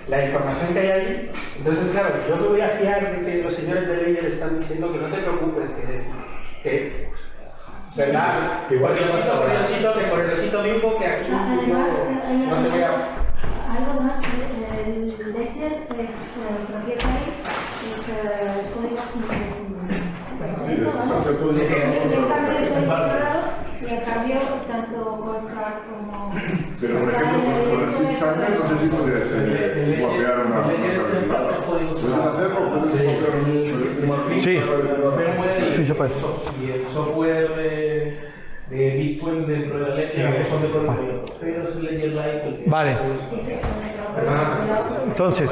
la información que hay ahí, entonces claro, yo me voy a fiar de que los señores de Layer están diciendo que no te preocupes, ¿verdad? Que por Diosito mismo que aquí además, no te voy a... algo más, el Ledger es propietario, es código y a cambio tanto Corca como... Pero por ejemplo, con el Six Años no sé si podrías guardear una ¿puedes hacerlo? Sí, se puede. Y el software de Bitcoin dentro de la Ledger que son de código abierto, pero es el Ledger Live. Vale. Entonces,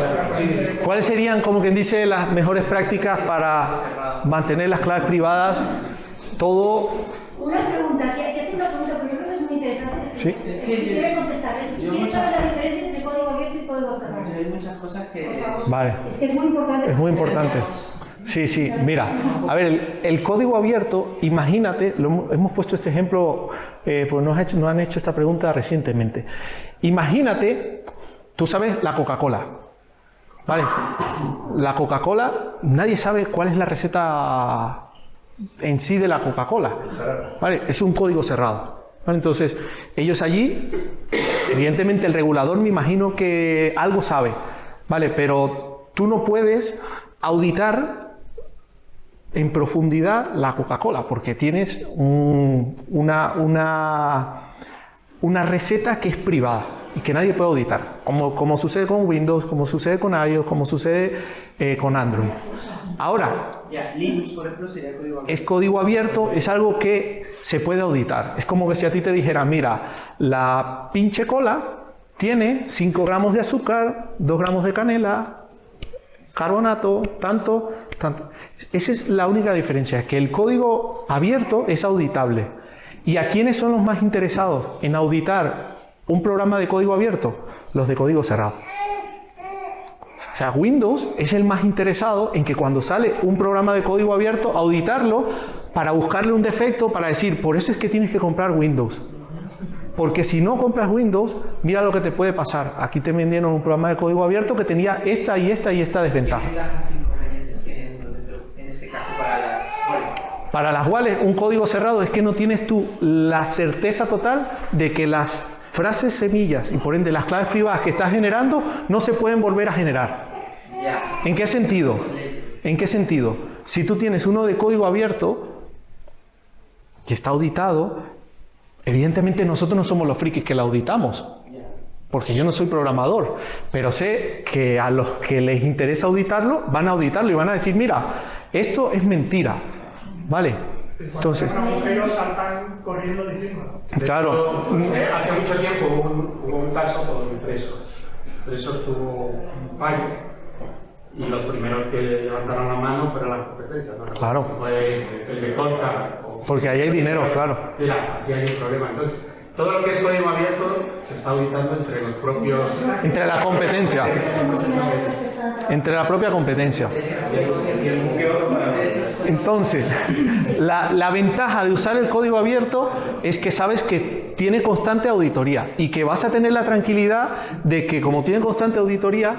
¿cuáles serían, como quien dice, las mejores prácticas para mantener las claves privadas? Todo... Una pregunta, aquí hace una pregunta, porque yo creo que es muy interesante. Sí. Es que quiere contestar. ¿Quién sabe la diferencia entre código abierto y código cerrado? Hay muchas cosas que... Vale. Es que es muy importante. Es muy importante. Sí, mira, a ver, el código abierto, imagínate, hemos puesto este ejemplo, pues nos han hecho esta pregunta recientemente. Imagínate, tú sabes, la Coca-Cola, ¿vale? La Coca-Cola, nadie sabe cuál es la receta en sí de la Coca-Cola, ¿vale? Es un código cerrado, ¿vale? Entonces, ellos allí, evidentemente el regulador me imagino que algo sabe, ¿vale? Pero tú no puedes auditar en profundidad la Coca-Cola, porque tienes una receta que es privada y que nadie puede auditar, como sucede con Windows, como sucede con iOS, como sucede con Android. Ahora, Linux, por ejemplo, sería código abierto. es código abierto, es algo que se puede auditar. Es como que si a ti te dijeran, mira, la pinche cola tiene 5 gramos de azúcar, 2 gramos de canela, carbonato, tanto, Esa es la única diferencia, que el código abierto es auditable. ¿Y a quiénes son los más interesados en auditar un programa de código abierto? Los de código cerrado. O sea, Windows es el más interesado en que cuando sale un programa de código abierto, auditarlo para buscarle un defecto, para decir, por eso es que tienes que comprar Windows. Porque si no compras Windows, mira lo que te puede pasar. Aquí te vendieron un programa de código abierto que tenía esta y esta y esta desventaja. ¿Qué ventajas e inconvenientes tienes en este caso para las wallets? Para las wallets, un código cerrado es que no tienes tú la certeza total de que las frases semillas y por ende las claves privadas que estás generando no se pueden volver a generar. ¿En qué sentido? ¿En qué sentido? Si tú tienes uno de código abierto que está auditado, evidentemente nosotros no somos los frikis que la auditamos, porque yo no soy programador, pero sé que a los que les interesa auditarlo, van a auditarlo y van a decir, mira, esto es mentira, ¿vale? Entonces, los agujeros saltan corriendo diciendo. Claro. Hace mucho tiempo hubo un caso con un preso. El preso tuvo un fallo y los primeros que levantaron la mano fueron las competencias, ¿no? Claro. Fue el de Colcar. Porque ahí hay dinero, claro. Mira, aquí hay un problema. Entonces, todo lo que es código abierto se está auditando entre los propios... Entre la competencia. Entre la propia competencia. Entonces, la ventaja de usar el código abierto es que sabes que tiene constante auditoría y que vas a tener la tranquilidad de que como tiene constante auditoría,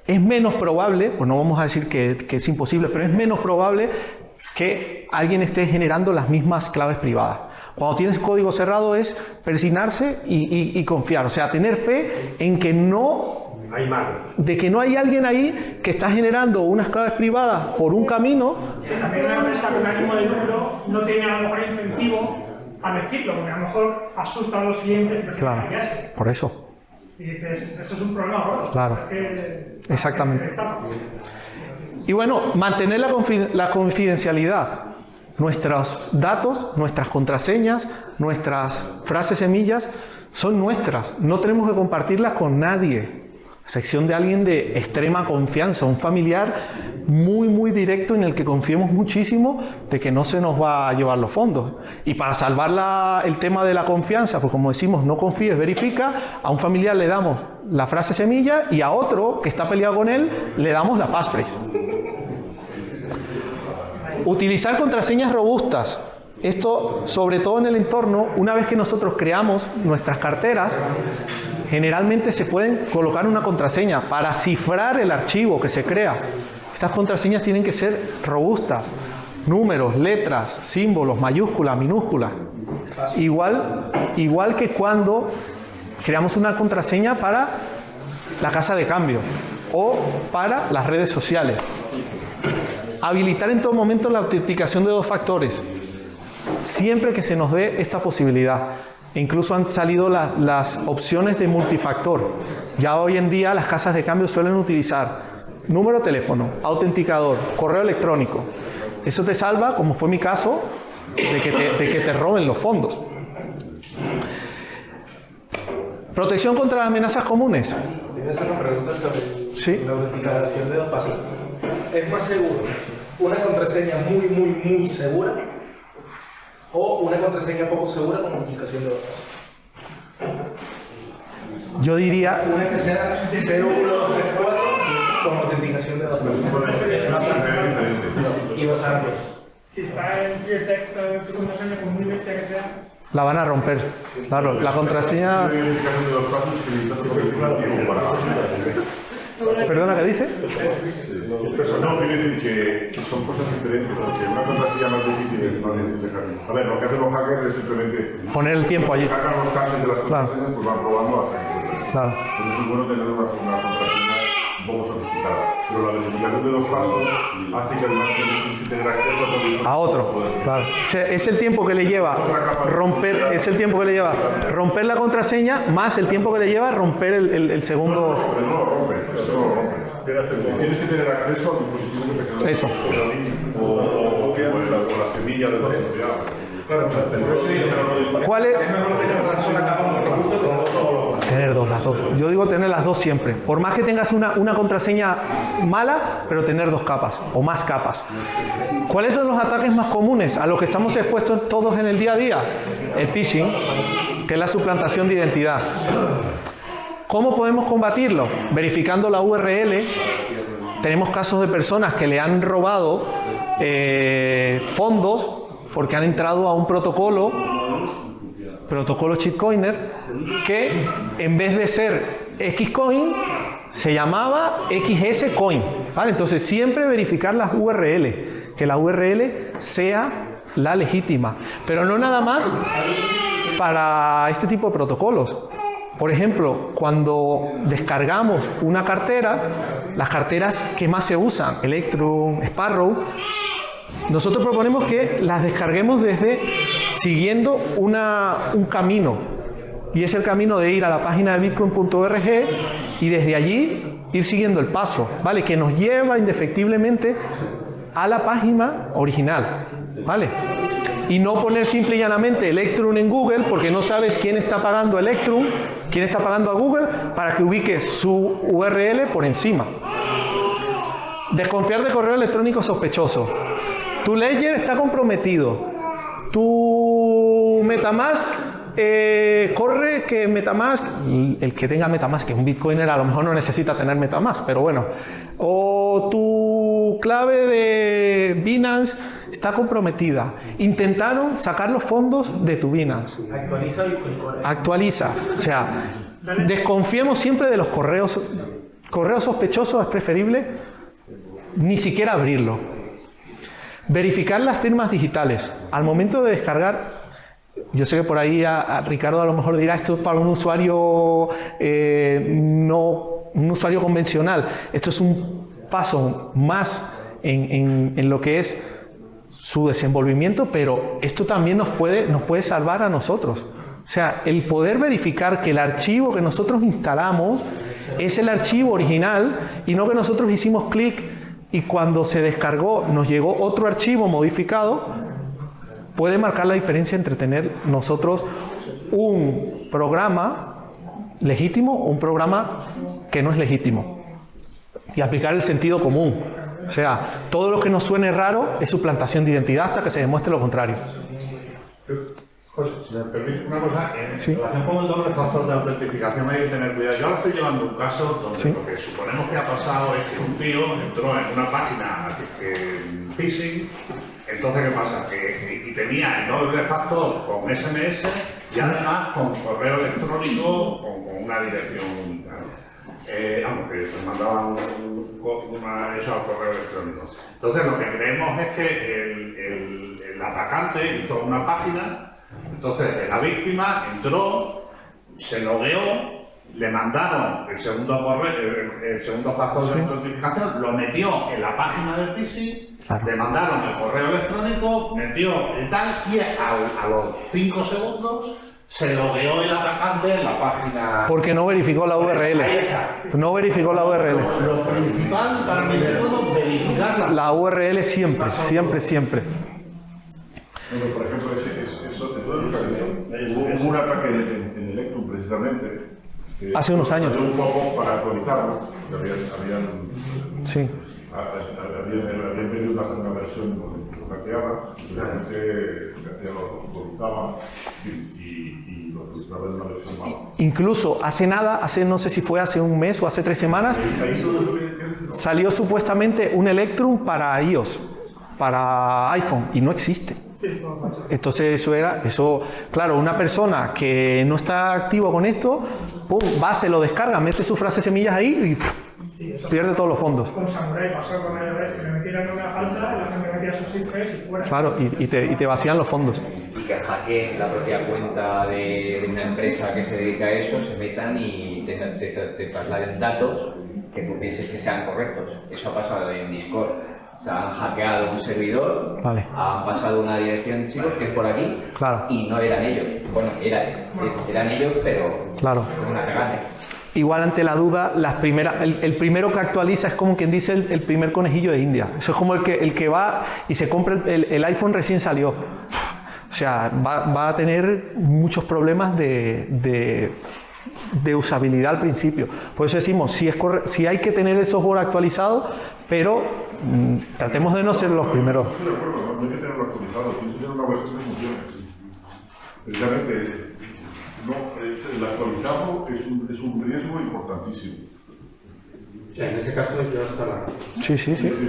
es menos probable, pues no vamos a decir que es imposible, pero es menos probable que alguien esté generando las mismas claves privadas. Cuando tienes código cerrado es persignarse y confiar, o sea, tener fe en que no hay malos. De que no hay alguien ahí que está generando unas claves privadas por un camino. Sí, también una empresa con ánimo de lucro no tiene a lo mejor incentivo a decirlo, porque a lo mejor asusta a los clientes y prefieren cambiarse. Por eso. Y dices, eso es un problema gordo. Claro. Es que, exactamente. Y bueno, mantener la confidencialidad. Nuestros datos, nuestras contraseñas, nuestras frases semillas son nuestras. No tenemos que compartirlas con nadie. A excepción de alguien de extrema confianza, un familiar muy directo en el que confiemos muchísimo de que no se nos va a llevar los fondos. Y para salvar el tema de la confianza, pues como decimos, no confíes, verifica, a un familiar le damos la frase semilla y a otro que está peleado con él le damos la passphrase. Utilizar contraseñas robustas. Esto, sobre todo en el entorno, una vez que nosotros creamos nuestras carteras, generalmente se pueden colocar una contraseña para cifrar el archivo que se crea. Estas contraseñas tienen que ser robustas. Números, letras, símbolos, mayúsculas, minúsculas. Igual que cuando creamos una contraseña para la casa de cambio o para las redes sociales. Habilitar en todo momento la autenticación de 2 factores. Siempre que se nos dé esta posibilidad. Incluso han salido las opciones de multifactor. Ya hoy en día las casas de cambio suelen utilizar número de teléfono, autenticador, correo electrónico. Eso te salva, como fue mi caso, de que te roben los fondos. Protección contra las amenazas comunes. Voy a hacer una pregunta sobre la autenticación de 2 pasos. ¿Es más seguro una contraseña muy segura o una contraseña poco segura con autenticación de 2 pasos? Yo diría... Una que sea 0, 1, 2, 3, 4 con autenticación de 2 pasos. Y vas a... Si está en clear text tu contraseña, por muy bestia que sea... La van a romper. Claro, la contraseña... ¿Perdona, qué dice? No, quiere decir que son cosas diferentes, porque una contraseña más difícil es más difícil de hackear. A ver, lo que hacen los hackers es simplemente poner el tiempo allí. Sacan los casos de las contraseñas, pues van probando hasta que encuentran. Claro. Entonces es bueno tener una contraseña un poco sofisticada. Pero la verificación de 2 pasos hace que además tienes que tener acceso a otro. Claro. Es el tiempo que le lleva romper la contraseña más el tiempo que le lleva romper el segundo. No lo rompe. Tienes que tener acceso al dispositivo que te queda. Eso. O la semilla de la sociedad. Claro, por eso digo, ¿Cuál es? es mejor tener una sola capa muy robusta que todo. Tener dos, las dos. Yo digo tener las dos siempre. Por más que tengas una contraseña mala, pero tener dos capas o más capas. ¿Cuáles son los ataques más comunes a los que estamos expuestos todos en el día a día? El phishing, que es la suplantación de identidad. ¿Cómo podemos combatirlo? Verificando la URL. Tenemos casos de personas que le han robado fondos porque han entrado a un protocolo shitcoiner, que en vez de ser Xcoin se llamaba XSCoin, ¿vale? Entonces siempre verificar las URL, que la URL sea la legítima, pero no nada más para este tipo de protocolos. Por ejemplo, cuando descargamos una cartera, las carteras que más se usan, Electrum, Sparrow, nosotros proponemos que las descarguemos siguiendo un camino, y es el camino de ir a la página de bitcoin.org y desde allí ir siguiendo el paso, ¿vale? Que nos lleva indefectiblemente a la página original, ¿vale? Y no poner simple y llanamente Electrum en Google porque no sabes quién está pagando Electrum, quién está pagando a Google, para que ubique su URL por encima. Desconfiar de correo electrónico sospechoso. Tu Ledger está comprometido. Tu Metamask corre que Metamask, el que tenga Metamask, que un Bitcoiner a lo mejor no necesita tener Metamask, pero bueno. O tu clave de Binance está comprometida. Intentaron sacar los fondos de tu Binance. Actualiza Bitcoin Core. Actualiza. O sea, desconfiemos siempre de los correos. Correos sospechosos es preferible ni siquiera abrirlo. Verificar las firmas digitales. Al momento de descargar, yo sé que por ahí a Ricardo a lo mejor dirá esto es para un usuario un usuario convencional. Esto es un paso más en lo que es su desenvolvimiento, pero esto también nos puede salvar a nosotros. O sea, el poder verificar que el archivo que nosotros instalamos es el archivo original y no que nosotros hicimos clic y cuando se descargó nos llegó otro archivo modificado, puede marcar la diferencia entre tener nosotros un programa legítimo o un programa que no es legítimo. Y aplicar el sentido común. O sea, todo lo que nos suene raro es suplantación de identidad hasta que se demuestre lo contrario. José, si me permite una cosa, en relación con el doble factor de autentificación hay que tener cuidado. Yo ahora estoy llevando un caso donde lo que suponemos que ha pasado es que un tío entró en una página phishing. Entonces, ¿qué pasa? Y tenía el doble factor con SMS y además con correo electrónico con una dirección. Vamos, que se mandaban eso al correo electrónico. Entonces, lo que creemos es que el atacante hizo una página. Entonces, la víctima entró, se logueó, le mandaron el segundo factor de autentificación, lo metió en la página del phishing, le mandaron el correo electrónico, metió el tal y a los 5 segundos se logueó el atacante en la página. Porque no verificó la URL. No verificó la URL. Lo principal para mi método es verificar la URL siempre, siempre. Bueno, por ejemplo, hubo un ataque en Electrum precisamente. Hace unos años. Un poco para actualizarlo. Habían pedido una versión hackeada, y la gente lo actualizaba y lo actualizaba en una versión mala. Incluso hace no sé si fue hace un mes o hace 3 semanas, salió supuestamente un Electrum para iOS, para iPhone, y no existe. Entonces claro, una persona que no está activo con esto, pum, se lo descarga, mete sus frases semillas ahí y pierde todos los fondos. Con Samurai pasó con iOS, que le metieron una falsa, la gente metía sus cifras y fuera. Claro, y te vacían los fondos. Y que hackeen la propia cuenta de una empresa que se dedica a eso, se metan y te trasladen datos que tú pienses que sean correctos. Eso ha pasado en Discord. O sea, han hackeado un servidor, han pasado una dirección, chicos, que es por aquí, y no eran ellos. Bueno, eran ellos, pero fue una cagada. Igual ante la duda, el primero que actualiza es como quien dice el primer conejillo de India. Eso es como el que va y se compra el iPhone recién salió. O O sea, va a tener muchos problemas de usabilidad al principio. Por eso decimos, si hay que tener el software actualizado, pero tratemos de no ser los primeros. Estoy de acuerdo, no hay que tenerlo actualizado, tienes que tener una versión que funcione. Precisamente el actualizarlo es un riesgo importantísimo. O sea, en ese caso yo hasta la... Sí.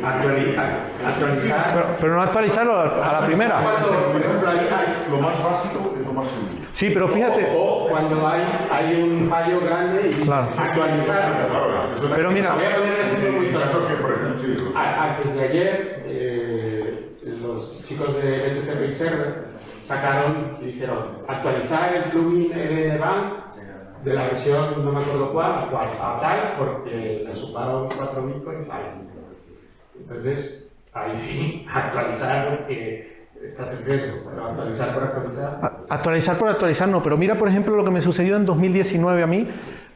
Actualizar... Pero no actualizarlo a la primera. Lo más básico es lo más seguro. Sí, pero fíjate... O cuando hay un fallo grande y claro. actualizar... Pero mira... Voy a poner un ejemplo muy fácil. Antes de ayer, los chicos de LT Service Server sacaron y dijeron actualizar el plugin LNBank de la versión, no me acuerdo cuál, a tal, porque le sumaron 4 bitcoins. Entonces, ahí sí, actualizar, porque estás en riesgo, pero actualizar por actualizar. Actualizar por actualizar no, pero mira, por ejemplo, lo que me sucedió en 2019 a mí,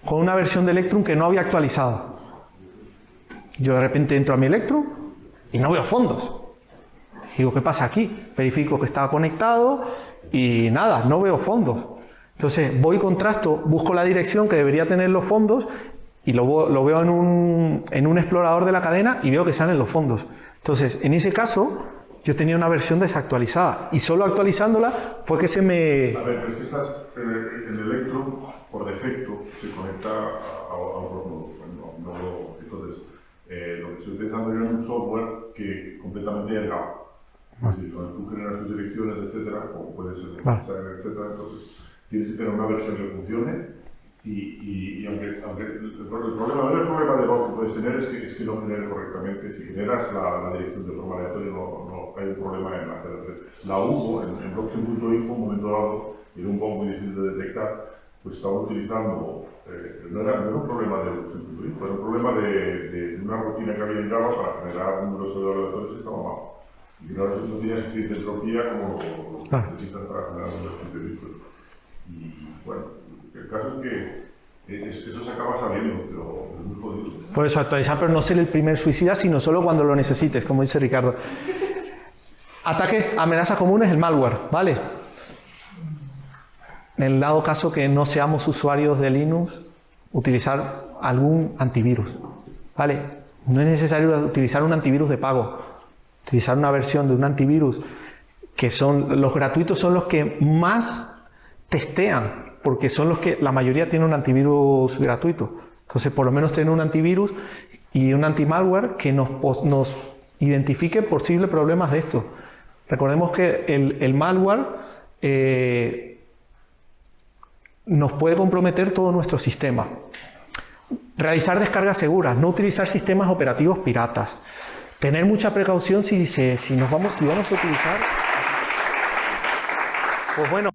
con una versión de Electrum que no había actualizado. Yo de repente entro a mi Electrum y no veo fondos. Digo, ¿qué pasa aquí? Verifico que estaba conectado y nada, no veo fondos. Entonces voy, contrasto, busco la dirección que debería tener los fondos y lo veo en un explorador de la cadena y veo que salen los fondos. Entonces, en ese caso, yo tenía una versión desactualizada y solo actualizándola fue que se me... A ver, pero es que estás en Electrum, por defecto, se conecta a otros nodos. Entonces, lo que estoy utilizando yo es un software que completamente aislado. Es decir, cuando tú generas tus direcciones, etcétera, como puede ser, etcétera, entonces tienes que tener una versión que funcione y aunque el problema de bug que puedes tener es que no genere correctamente. Si generas la dirección de forma aleatoria, no hay un problema en la generación. La hubo en blockchain.info, en un momento dado, y era un bug muy difícil de detectar, pues estaba utilizando, no era un problema de blockchain.info, era un problema de una rutina que había en Java para generar números aleatorios que estaba mal. Y claro, eso no tenía suficiente entropía como lo necesitas para generar un blockchain.info. Y bueno, el caso es que eso se acaba sabiendo, pero es muy jodido. Por eso actualizar, pero no ser el primer suicida, sino solo cuando lo necesites, como dice Ricardo. Ataques, amenazas comunes, el malware, ¿vale? En el dado caso que no seamos usuarios de Linux, utilizar algún antivirus, ¿vale? No es necesario utilizar un antivirus de pago. Utilizar una versión de un antivirus que son los gratuitos, son los que más testean, porque son los que la mayoría tiene un antivirus gratuito. Entonces, por lo menos tener un antivirus y un antimalware que nos identifique posibles problemas de esto. Recordemos que el malware nos puede comprometer todo nuestro sistema. Realizar descargas seguras, no utilizar sistemas operativos piratas. Tener mucha precaución si vamos a utilizar. Pues bueno.